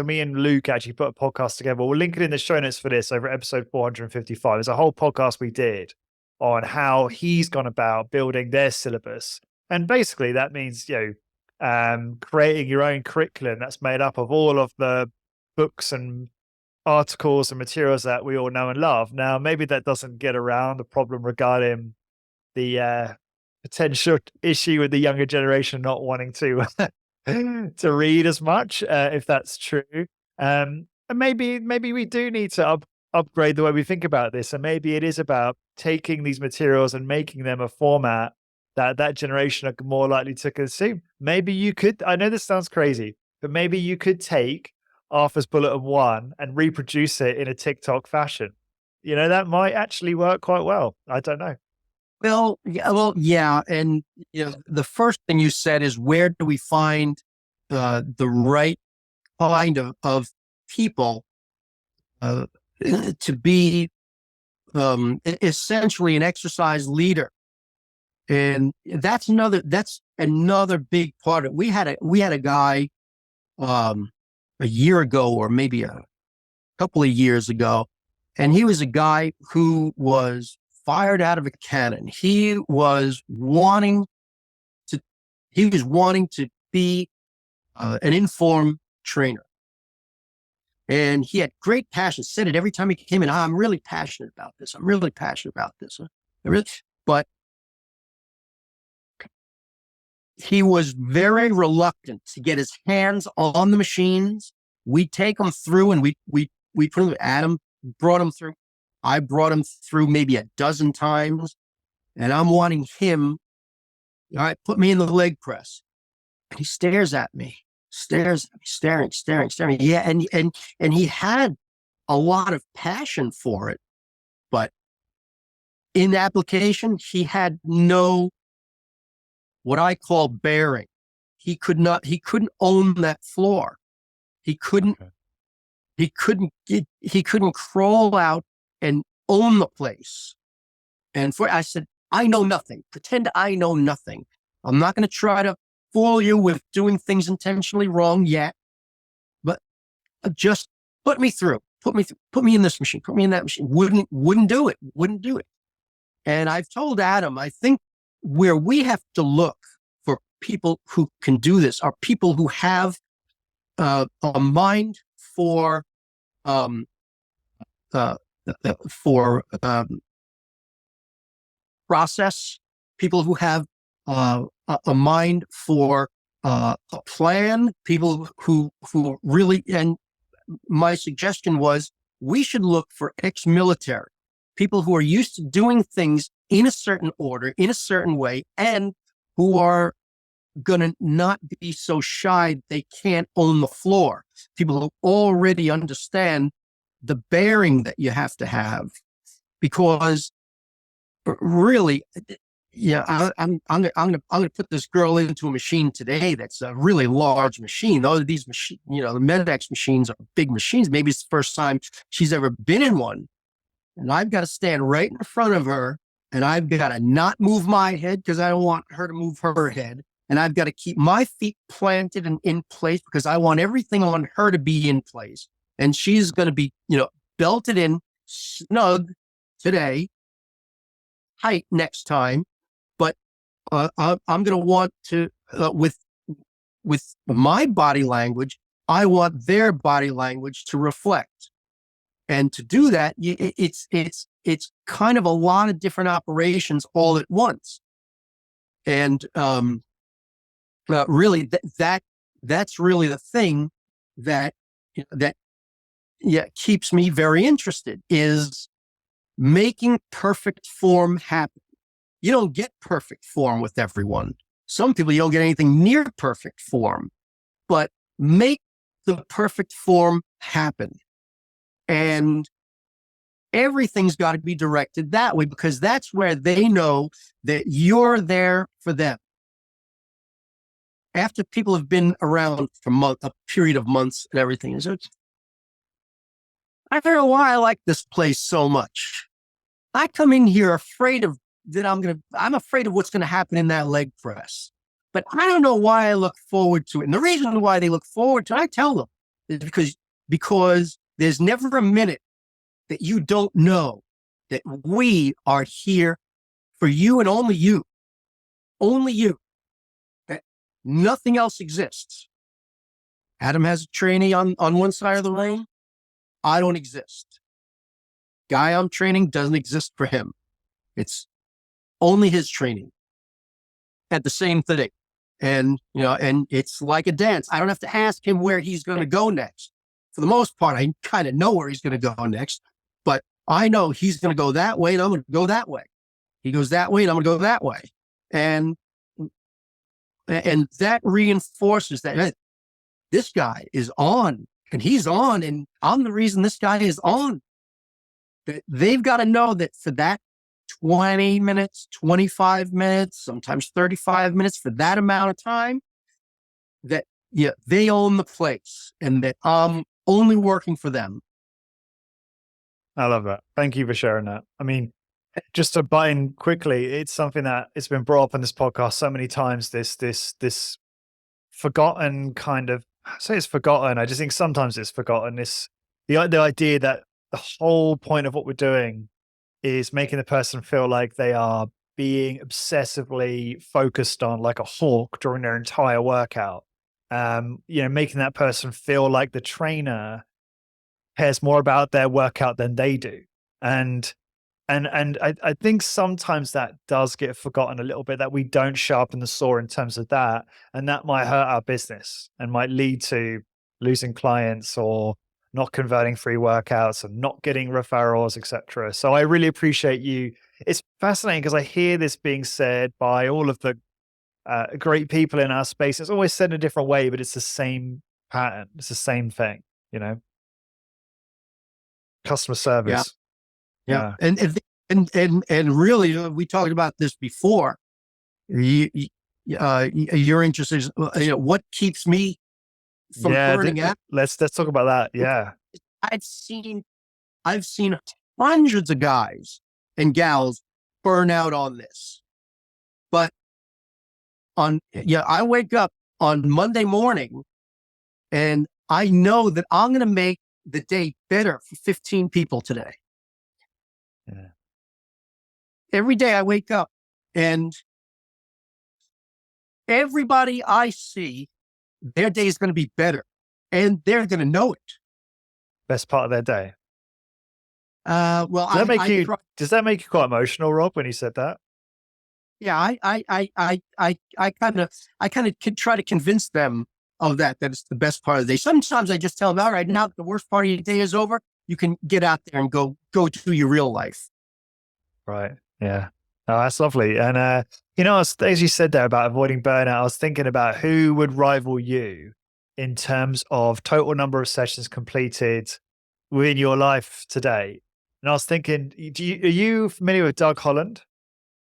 me and Luke actually put a podcast together. We'll link it in the show notes for this over episode 455. There's a whole podcast we did on how he's gone about building their syllabus. And basically that means, creating your own curriculum that's made up of all of the books and articles and materials that we all know and love. Now, maybe that doesn't get around the problem regarding the potential issue with the younger generation not wanting to to read as much, if that's true. And maybe we do need to upgrade the way we think about this. And maybe it is about taking these materials and making them a format that generation are more likely to consume. Maybe you could, I know this sounds crazy, but maybe you could take Arthur's Bulletin 1 and reproduce it in a TikTok fashion. That might actually work quite well. I don't know. Well, yeah. And the first thing you said is, where do we find the right kind of people to be essentially an exercise leader? And that's another big part of it. We had a guy a year ago, or maybe a couple of years ago, and he was a guy who was fired out of a cannon. He was wanting to be an informed trainer. And he had great passion, said it every time he came in. I'm really passionate about this. I'm really passionate about this. But he was very reluctant to get his hands on the machines. We take them through, and we put them. Adam brought them through. I brought him through maybe a dozen times, and I'm wanting him. All right, put me in the leg press. And he stares at me, staring. Yeah, and he had a lot of passion for it, but in application, he had no, what I call, bearing. He couldn't own that floor. He couldn't crawl out and own the place. And I said, I know nothing. Pretend I know nothing. I'm not going to try to fool you with doing things intentionally wrong yet, but just put me through. Put me in this machine. Put me in that machine. Wouldn't do it. And I've told Adam, I think where we have to look for people who can do this are people who have a mind for process, people who have a mind for a plan, people who really, and my suggestion was we should look for ex-military, people who are used to doing things in a certain order, in a certain way, and who are going to not be so shy they can't own the floor. People who already understand the bearing that you have to have, because really, I'm going to put this girl into a machine today that's a really large machine. Though these machines, the Medex machines are big machines. Maybe it's the first time she's ever been in one, and I've got to stand right in front of her, and I've got to not move my head because I don't want her to move her head. And I've got to keep my feet planted and in place because I want everything on her to be in place. And she's going to be, belted in, snug today, tight next time. But I'm going to want to, with my body language, I want their body language to reflect. And to do that, it's kind of a lot of different operations all at once. And really, that's really the thing that keeps me very interested, is making perfect form happen. You don't get perfect form with everyone. Some people, you don't get anything near perfect form, but make the perfect form happen. And everything's got to be directed that way, because that's where they know that you're there for them. After people have been around for a period of months and everything, I don't know why I like this place so much. I come in here afraid of that I'm afraid of what's going to happen in that leg press. But I don't know why I look forward to it. And the reason why they look forward to it, I tell them, is because there's never a minute that you don't know that we are here for you and only you. Only you. That nothing else exists. Adam has a trainee on one side of the lane. I don't exist. Guy I'm training doesn't exist for him. It's only his training at the same thing. And, and it's like a dance. I don't have to ask him where he's going to go next. For the most part, I kind of know where he's going to go next, but I know he's going to go that way and I'm going to go that way. He goes that way and I'm going to go that way. And that reinforces that hey, this guy is on and he's on and I'm the reason this guy is on. They've got to know that for that 20 minutes, 25 minutes, sometimes 35 minutes, for that amount of time, that they own the place and that I'm only working for them. I love that. Thank you for sharing that. I mean, just to butt in quickly, it's something that it's been brought up on this podcast so many times, this forgotten kind of, I say it's forgotten. I just think sometimes it's forgotten. The idea that the whole point of what we're doing is making the person feel like they are being obsessively focused on like a hawk during their entire workout. Making that person feel like the trainer cares more about their workout than they do. And I think sometimes that does get forgotten a little bit, that we don't sharpen the saw in terms of that. And that might hurt our business and might lead to losing clients or not converting free workouts and not getting referrals, etc. So I really appreciate you. It's fascinating because I hear this being said by all of the great people in our space. It's always said in a different way, but it's the same pattern. It's the same thing, customer service. Yeah. And really, we talked about this before. You're interested in what keeps me from burning out. Let's talk about that. Yeah. I've seen hundreds of guys and gals burn out on this. But I wake up on Monday morning and I know that I'm going to make the day better for 15 people today. Yeah. Every day I wake up and everybody I see, their day is going to be better and they're going to know it. Best part of their day. Well, does that make you quite emotional, Rob, when you said that? Yeah, I kind of try to convince them of that it's the best part of the day. Sometimes I just tell them, all right, now that the worst part of your day is over, you can get out there and go to your real life. Right. Yeah. Oh, that's lovely. And, as you said there about avoiding burnout, I was thinking about who would rival you in terms of total number of sessions completed within your life today. And I was thinking, are you familiar with Doug Holland?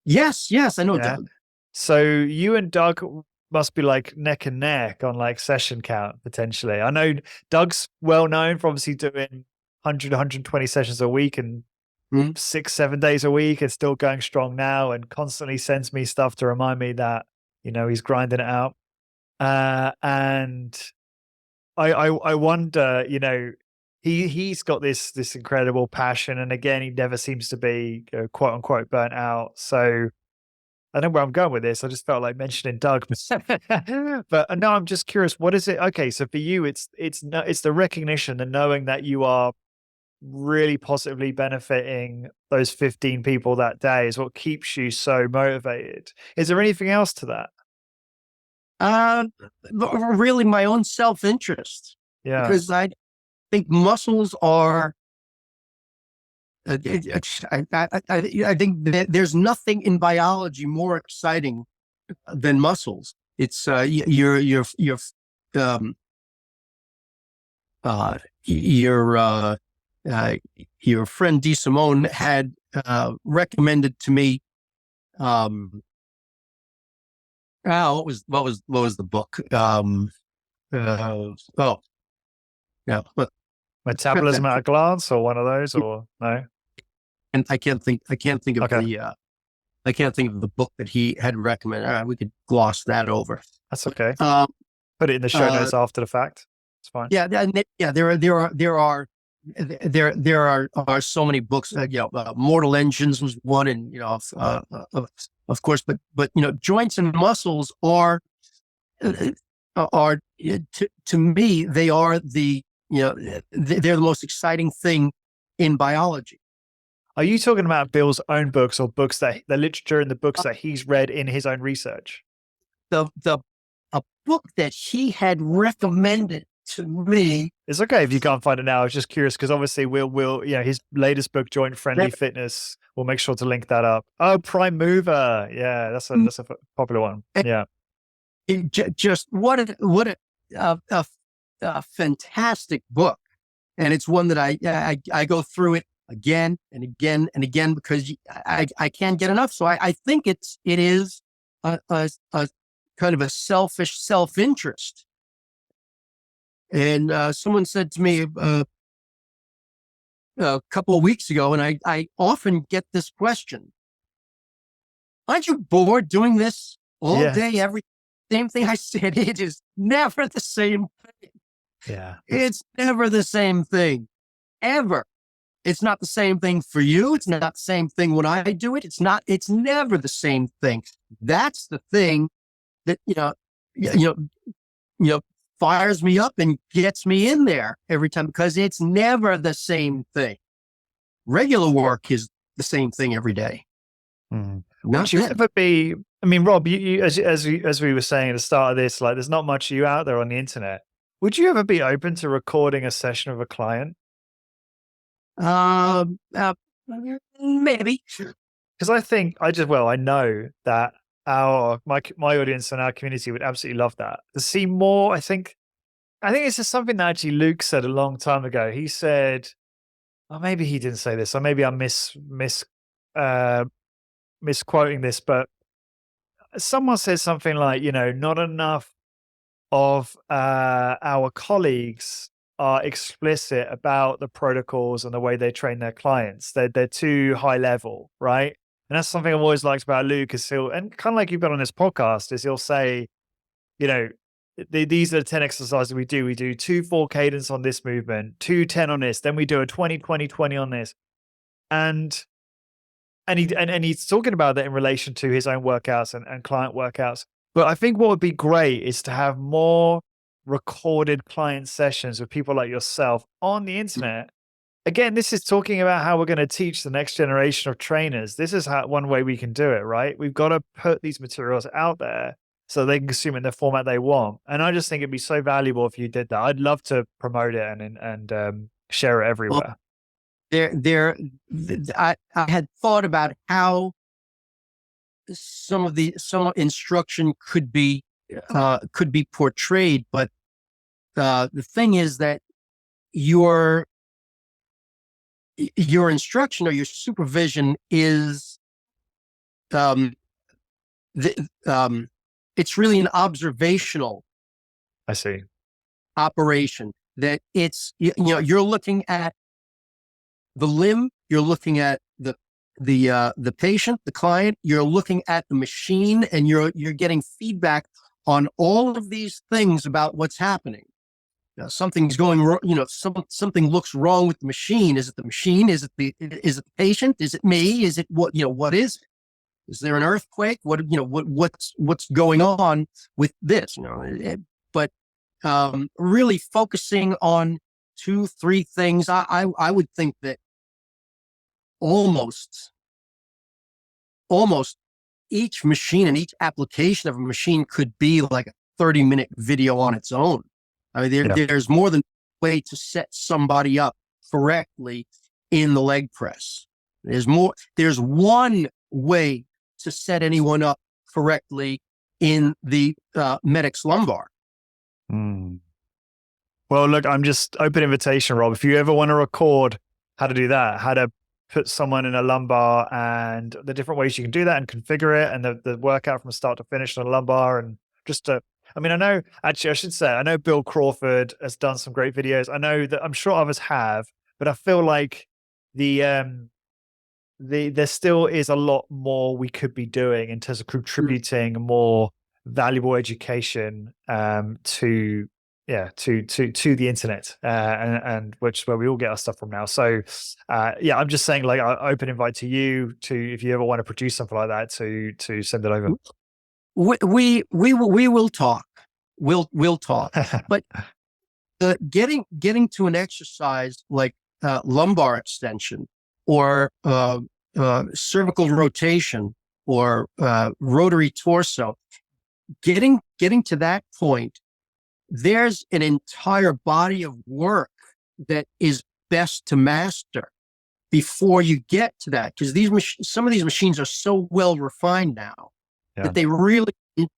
Yes, I know Doug. So you and Doug must be like neck and neck on like session count, potentially. I know Doug's well known for obviously doing 100, 120 sessions a week and 6-7 days a week, and still going strong now, and constantly sends me stuff to remind me that, he's grinding it out. And I wonder, he's got this incredible passion. And again, he never seems to be quote unquote burnt out. So I don't know where I'm going with this. I just felt like mentioning Doug, but no, I'm just curious. What is it? Okay. So for you, it's the recognition and knowing that you are really positively benefiting those 15 people that day is what keeps you so motivated. Is there anything else to that? Really my own self-interest. Yeah. Because I think muscles are, I think that there's nothing in biology more exciting than muscles. It's your friend DeSimone had recommended to me. What was the book? Yeah, but Metabolism at a glance, or one of those, or no? and I can't think of Okay. I can't think of the book that he had recommended. We could gloss that over. That's okay. Um, Put it in the show notes after the fact. It's fine. Yeah, there are so many books. Mortal Engines was one, and of course, but joints and muscles are to me, they are they're the most exciting thing in biology. Are you talking about Bill's own books, or books that the literature in the books that he's read in his own research? A book that he had recommended to me. It's okay if you can't find it now. I was just curious because obviously we'll his latest book, Joint Friendly Fitness. We'll make sure to link that up. Oh, Prime Mover. Yeah, that's a popular one. Yeah. Just what a fantastic book. And it's one that I go through it again and again and again because I can't get enough. So I think it is a kind of a selfish self-interest. And someone said to me a couple of weeks ago, and I often get this question: aren't you bored doing this all day, every same thing? I said, it is never the same thing. Yeah. It's never the same thing, ever. It's not the same thing for you. It's not the same thing when I do it. It's never the same thing. That's the thing that, fires me up and gets me in there every time, because it's never the same thing. Regular work is the same thing every day. Would you ever be, I mean, Rob, you as we were saying at the start of this, like there's not much of you out there on the internet. Would you ever be open to recording a session of a client? Maybe. Because I know that my audience and our community would absolutely love that. To see more, I think it's just something that actually Luke said a long time ago. He said, or maybe he didn't say this, or maybe I'm misquoting this, but someone said something like, not enough of our colleagues are explicit about the protocols and the way they train their clients. They're too high level, right? And that's something I've always liked about Luke, is and kind of like you've got on this podcast, is he'll say, these are the 10 exercises we do. We do 2-4 cadence on this movement, 2-10 on this, then we do a 20-20-20 on this. And he's talking about that in relation to his own workouts and client workouts. But I think what would be great is to have more recorded client sessions with people like yourself on the internet. Again, this is talking about how we're going to teach the next generation of trainers. This is one way we can do it, right? We've got to put these materials out there so they can consume it in the format they want. And I just think it'd be so valuable if you did that. I'd love to promote it and share it everywhere. I had thought about how some instruction could be portrayed, but the thing is that your instruction or your supervision is it's really an observational operation, that it's you're looking at the limb, you're looking at the patient, the client, you're looking at the machine, and you're getting feedback on all of these things about what's happening. Something's going wrong, something looks wrong with the machine. Is it the machine? Is it the patient? Is it me? Is it what is it? Is there an earthquake? What's going on with this? But really focusing on 2-3 things. I would think that almost each machine and each application of a machine could be like a 30-minute video on its own. I mean, there's more than a way to set somebody up correctly in the leg press. There's one way to set anyone up correctly in the medic's lumbar. Well, look, I'm just open invitation, Rob. If you ever want to record how to do that, how to put someone in a lumbar and the different ways you can do that and configure it and the workout from start to finish in a lumbar and just to, I mean, I know, actually, I should say, I know Bill Crawford has done some great videos. I know that I'm sure others have, but I feel like there still is a lot more we could be doing in terms of contributing more valuable education to the internet and which is where we all get our stuff from now. So I'm just saying, like, I open invite to you to, if you ever want to produce something like that, to send it over. We will talk. We'll talk. But getting to an exercise like lumbar extension or cervical rotation or rotary torso, getting to that point, there's an entire body of work that is best to master before you get to that, because some of these machines are so well refined now that they really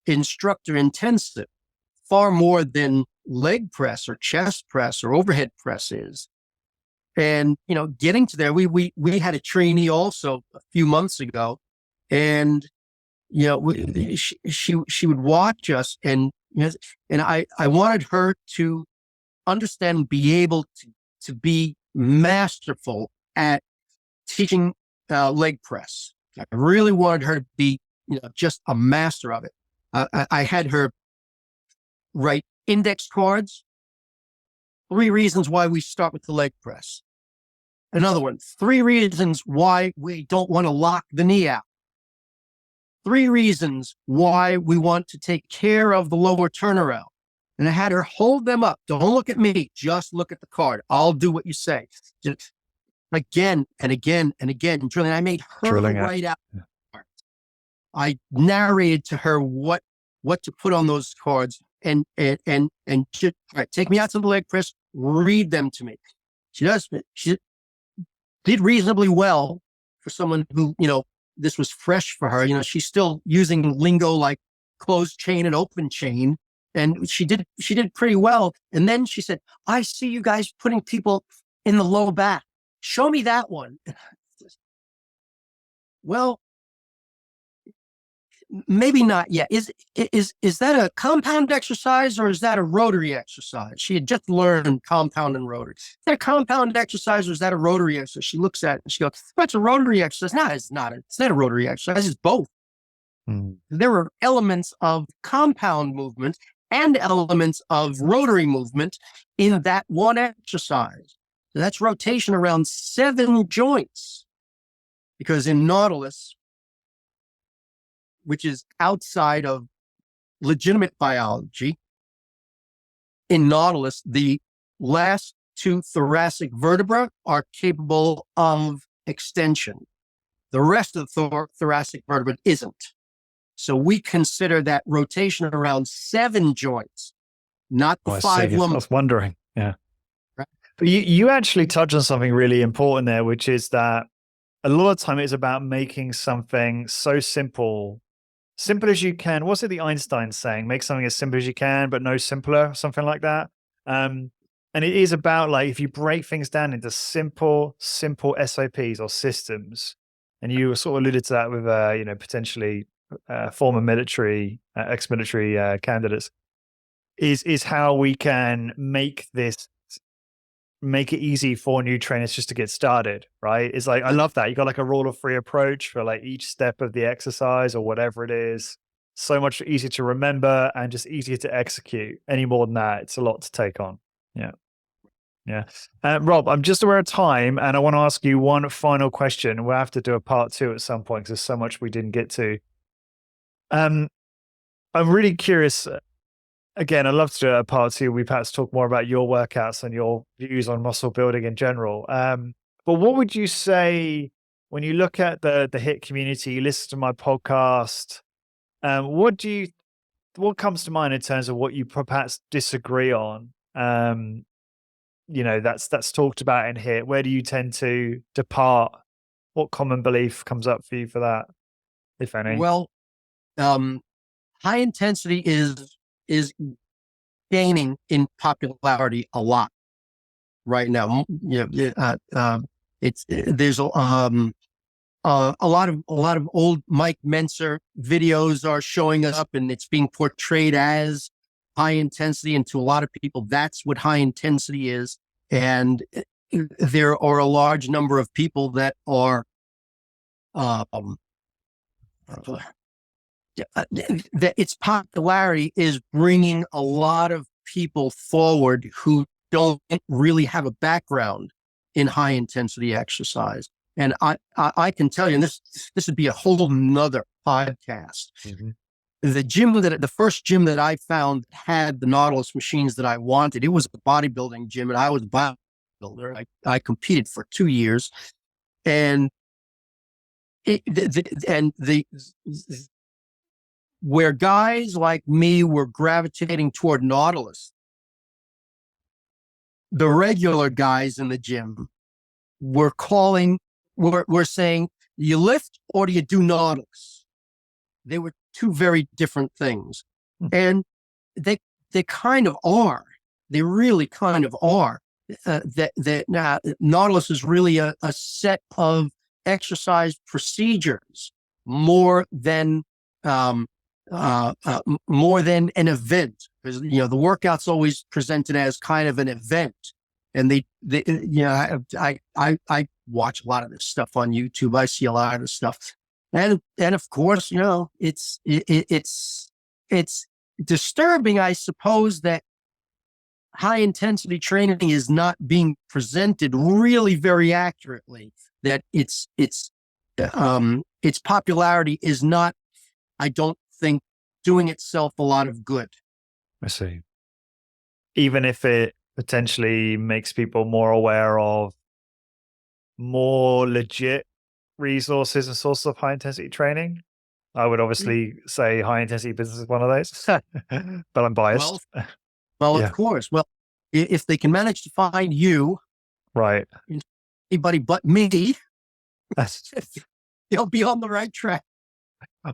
instructor intensive, far more than leg press or chest press or overhead press is. And, getting to there, we had a trainee also a few months ago, and, she would watch us, and I wanted her to understand and be able to be masterful at teaching leg press. I really wanted her to be, just a master of it. I had her write index cards. 3 reasons why we start with the leg press. Another one, 3 reasons why we don't want to lock the knee out. 3 reasons why we want to take care of the lower turnaround. And I had her hold them up. Don't look at me. Just look at the card. I'll do what you say. Just again and again and again. Drilling. I made her write out. I narrated to her what to put on those cards, and just, all right, take me out to the leg press, read them to me. She did reasonably well for someone who, this was fresh for her. She's still using lingo like closed chain and open chain. And she did pretty well. And then she said, I see you guys putting people in the low back. Show me that one. Well, maybe not yet. Is that a compound exercise or is that a rotary exercise? She had just learned compound and rotary. Is that a compound exercise or is that a rotary exercise? She looks at it and she goes, that's a rotary exercise. No, it's not. It's not a rotary exercise. It's both. There were elements of compound movement and elements of rotary movement in that one exercise. So that's rotation around 7 joints. Because in Nautilus, which is outside of legitimate biology, in Nautilus, the last 2 thoracic vertebrae are capable of extension. The rest of the thoracic vertebrae isn't. So we consider that rotation around 7 joints, not the 5 lumbar. I was wondering, yeah. Right. But you actually touched on something really important there, which is that a lot of time it's about making something so simple as you can. What's it the Einstein saying? Make something as simple as you can, but no simpler, something like that. And it is about, like, if you break things down into simple SOPs or systems, and you sort of alluded to that with, potentially former military, ex-military candidates, is how we can make it easy for new trainers just to get started, right? It's like, I love that. You got like a rule of 3 approach for like each step of the exercise or whatever it is. So much easier to remember and just easier to execute. Any more than that, it's a lot to take on. Yeah. Rob, I'm just aware of time and I want to ask you one final question. We'll have to do a part 2 at some point because there's so much we didn't get to. I'm really curious. Again, I'd love to do a part 2. We perhaps talk more about your workouts and your views on muscle building in general. But what would you say when you look at the HIIT community, you listen to my podcast, what comes to mind in terms of what you perhaps disagree on? That's talked about in HIIT. Where do you tend to depart? What common belief comes up for you for that, if any? Well, high intensity is gaining in popularity a lot right now. There's a lot of old Mike Menser videos are showing up, and it's being portrayed as high intensity. And to a lot of people, that's what high intensity is. And there are a large number of people that are that its popularity is bringing a lot of people forward who don't really have a background in high intensity exercise. And I can tell you, and this would be a whole nother podcast. Mm-hmm. The first gym that I found had the Nautilus machines that I wanted. It was a bodybuilding gym, and I was a bodybuilder. I competed for 2 years, and where guys like me were gravitating toward Nautilus, the regular guys in the gym were saying, you lift or do you do Nautilus? They were two very different things. And they kind of are. They really kind of are. Nautilus is really a set of exercise procedures more than an event. Because the workout's always presented as kind of an event. And I watch a lot of this stuff on YouTube. I see a lot of this stuff, and of course, it's disturbing, I suppose, that high intensity training is not being presented really very accurately. That its popularity is not, I don't think, doing itself a lot of good. I see. Even if it potentially makes people more aware of more legit resources and sources of high intensity training. I would obviously say high intensity business is one of those, but I'm biased. Well, yeah. Of course. Well, if they can manage to find you, right, anybody but me, they'll be on the right track.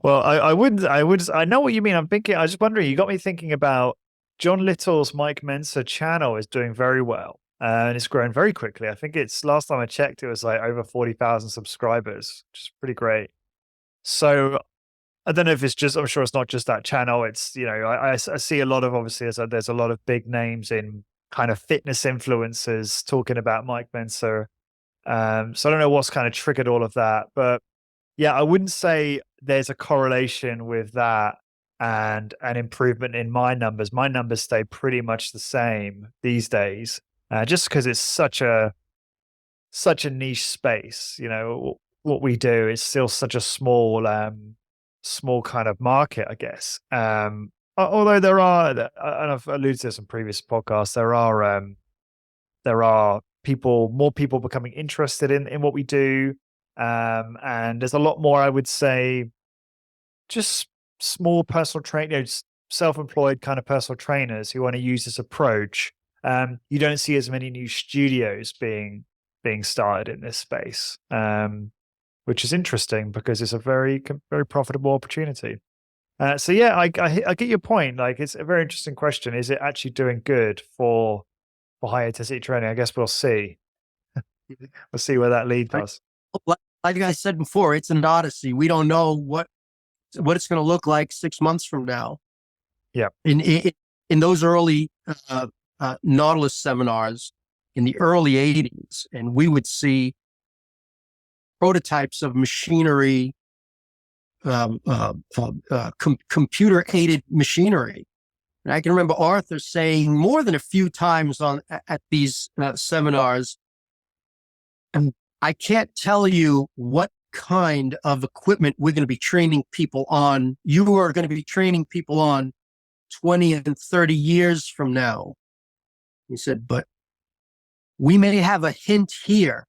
Well, I know what you mean. I'm just wondering, you got me thinking about John Little's Mike Mensa channel is doing very well, and it's growing very quickly. I think last time I checked, it was like over 40,000 subscribers, which is pretty great. So I don't know if I'm sure it's not just that channel. It's, I see a lot of, obviously, there's a lot of big names in kind of fitness influencers talking about Mike Mensa. So I don't know what's kind of triggered all of that, but yeah, I wouldn't say there's a correlation with that and an improvement in my numbers. My numbers stay pretty much the same these days, just because it's such a niche space. What we do is still such a small kind of market, I guess. Although there are, and I've alluded to this in previous podcasts, there are more people becoming interested in what we do, and there's a lot more, I would say, just small personal trainers, self-employed kind of personal trainers who want to use this approach. You don't see as many new studios being started in this space, which is interesting because it's a very, very profitable opportunity. So yeah, I get your point. Like, it's a very interesting question. Is it actually doing good for high intensity training? I guess we'll see. We'll see where that leads us. Like I said before, it's an odyssey. We don't know what it's going to look like 6 months from now. Yeah. In those early Nautilus seminars in the early 80s, and we would see prototypes of machinery, computer-aided machinery. And I can remember Arthur saying more than a few times at these seminars, and I can't tell you what kind of equipment we're going to be training people on. You are going to be training people on 20 and 30 years from now. He said, but we may have a hint here.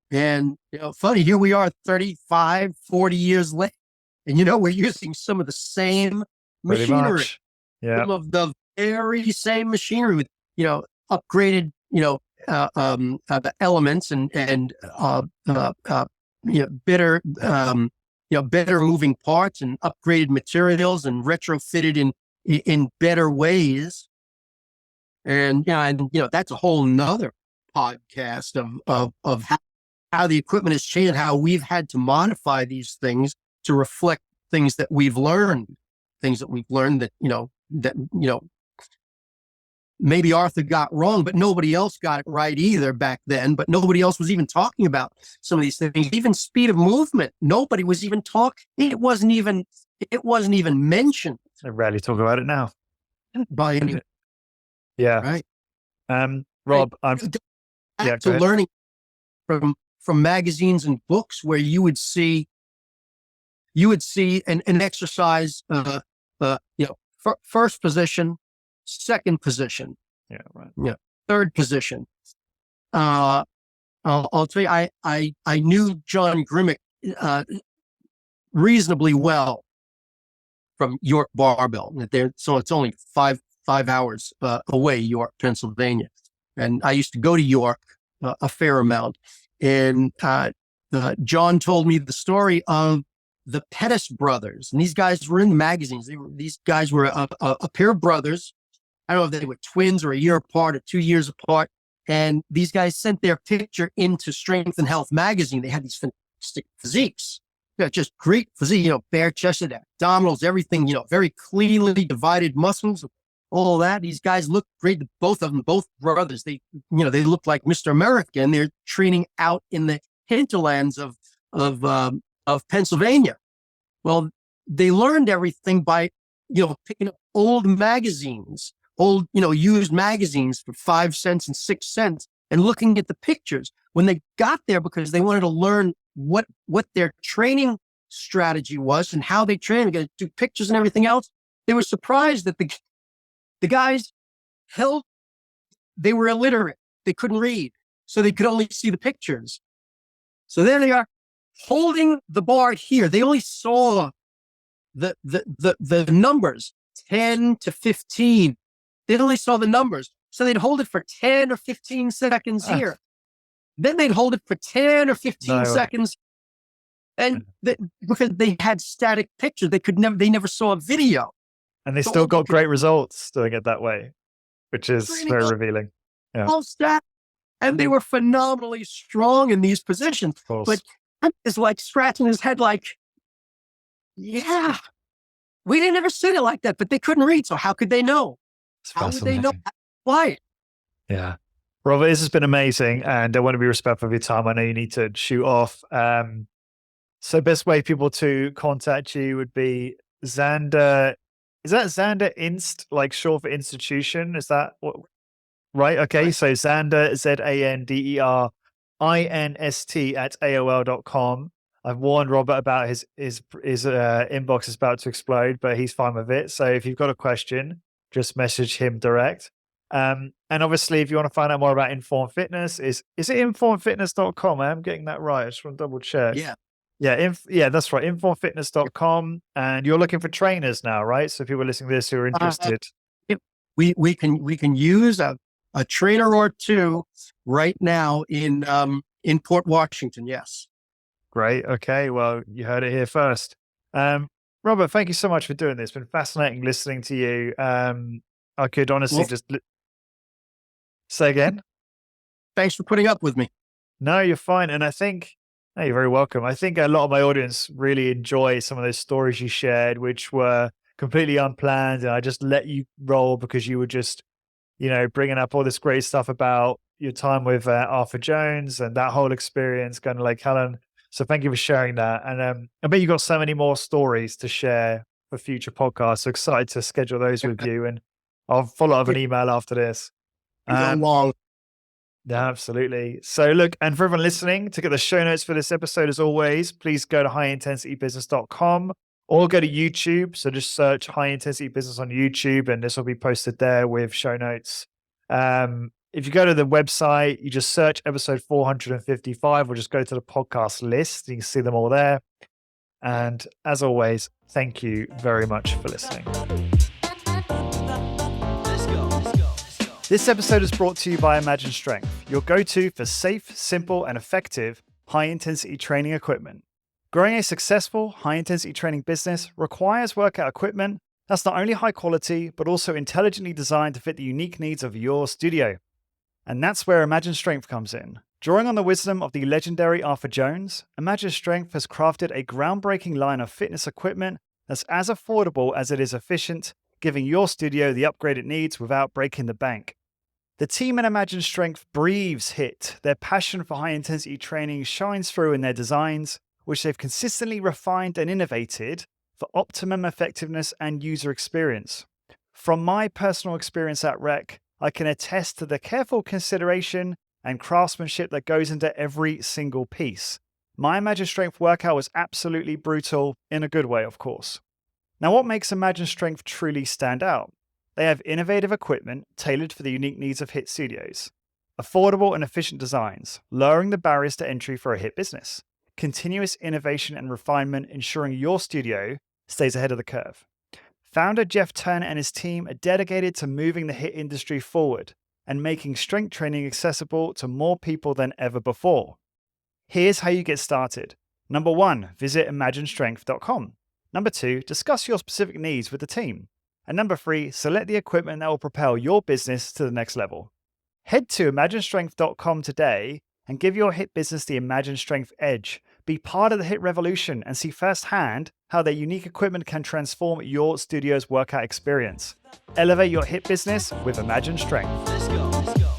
And, funny, here we are 35, 40 years later. And, we're using some of the same machinery. Yeah. Some of the very same machinery with, upgraded, the elements and better, better moving parts and upgraded materials and retrofitted in better ways. And, that's a whole nother podcast of how the equipment has changed, how we've had to modify these things to reflect things that we've learned, that maybe Arthur got wrong, but nobody else got it right either back then. But nobody else was even talking about some of these things. Even speed of movement, nobody was even talking. It wasn't even mentioned. I rarely talk about it now. By anyone. Yeah. Right. Rob, to learning from magazines and books where you would see an exercise, first position, second position, third position. I'll tell you, I knew John Grimmick reasonably well from York Barbell. So it's only five hours away, York, Pennsylvania, and I used to go to York a fair amount. And John told me the story of the Pettis brothers, and these guys were in the magazines. These guys were a pair of brothers. I don't know if they were twins or a year apart or 2 years apart. And these guys sent their picture into Strength and Health magazine. They had these fantastic physiques, just great physique, bare chested, abdominals, everything, very cleanly divided muscles, all that. These guys looked great. Both of them, both brothers, they looked like Mr. America, and they're training out in the hinterlands of Pennsylvania. Well, they learned everything by, picking up old magazines, used magazines for 5 cents and 6 cents, and looking at the pictures when they got there, because they wanted to learn what their training strategy was and how they train. They got to do pictures and everything else. They were surprised that the guys they were illiterate. They couldn't read, so they could only see the pictures. So there they are, holding the bar here. They only saw the numbers 10 to 15. They only saw the numbers. So they'd hold it for 10 or 15 seconds here. Then they'd hold it for 10 or 15 seconds. And because they had static pictures, they never saw a video. And they still got great results doing it that way, which is very revealing. Yeah. All stat. And they were phenomenally strong in these positions. But is like scratching his head like, yeah, we didn't ever see it like that, but they couldn't read. So how could they know? How would they know? Why? Yeah. Robert, this has been amazing, and I want to be respectful of your time. I know you need to shoot off. So best way people to contact you would be Xander. Is that Xander Inst, like short for institution? Is that what? Right. Okay. Right. So Xander, ZanderInst at AOL.com. I've warned Robert about his inbox is about to explode, but he's fine with it. So if you've got a question, just message him direct. And obviously, if you want to find out more about Informed Fitness, is it informedfitness.com? I'm getting that right. I just want to double check. Yeah. Yeah, that's right. Informedfitness.com. And you're looking for trainers now, right? So if people listening to this who are interested. We can use a trainer or two right now in Port Washington. Yes. Great. Okay. Well, you heard it here first. Robert, thank you so much for doing this. It's been fascinating listening to you. I could honestly say again. Thanks for putting up with me. No, you're fine. And I think, you're very welcome. I think a lot of my audience really enjoy some of those stories you shared, which were completely unplanned. And I just let you roll because you were just, bringing up all this great stuff about your time with Arthur Jones and that whole experience going to Lake Helen. So thank you for sharing that. And I bet you've got so many more stories to share for future podcasts. So excited to schedule those with you. And I'll follow up an email after this. Long. Yeah, absolutely. So look, and for everyone listening, to get the show notes for this episode, as always, please go to highintensitybusiness.com or go to YouTube. So just search High Intensity Business on YouTube and this will be posted there with show notes. If you go to the website, you just search episode 455 or just go to the podcast list. You can see them all there. And as always, thank you very much for listening. This episode is brought to you by Imagine Strength, your go-to for safe, simple, and effective high-intensity training equipment. Growing a successful high-intensity training business requires workout equipment that's not only high quality, but also intelligently designed to fit the unique needs of your studio. And that's where Imagine Strength comes in. Drawing on the wisdom of the legendary Arthur Jones, Imagine Strength has crafted a groundbreaking line of fitness equipment that's as affordable as it is efficient, giving your studio the upgrade it needs without breaking the bank. The team at Imagine Strength breathes HIIT. Their passion for high-intensity training shines through in their designs, which they've consistently refined and innovated for optimum effectiveness and user experience. From my personal experience at Rec, I can attest to the careful consideration and craftsmanship that goes into every single piece. My Imagine Strength workout was absolutely brutal, in a good way, of course. Now, what makes Imagine Strength truly stand out? They have innovative equipment tailored for the unique needs of HIIT studios, affordable and efficient designs, lowering the barriers to entry for a HIIT business, continuous innovation and refinement ensuring your studio stays ahead of the curve. Founder Jeff Turner and his team are dedicated to moving the HIIT industry forward and making strength training accessible to more people than ever before. Here's how you get started. Number 1, visit imaginestrength.com. Number 2, discuss your specific needs with the team. And number 3, select the equipment that will propel your business to the next level. Head to imaginestrength.com today and give your HIIT business the Imagine Strength edge. Be part of the HIIT revolution and see firsthand how their unique equipment can transform your studio's workout experience. Elevate your HIIT business with Imagine Strength. Let's go.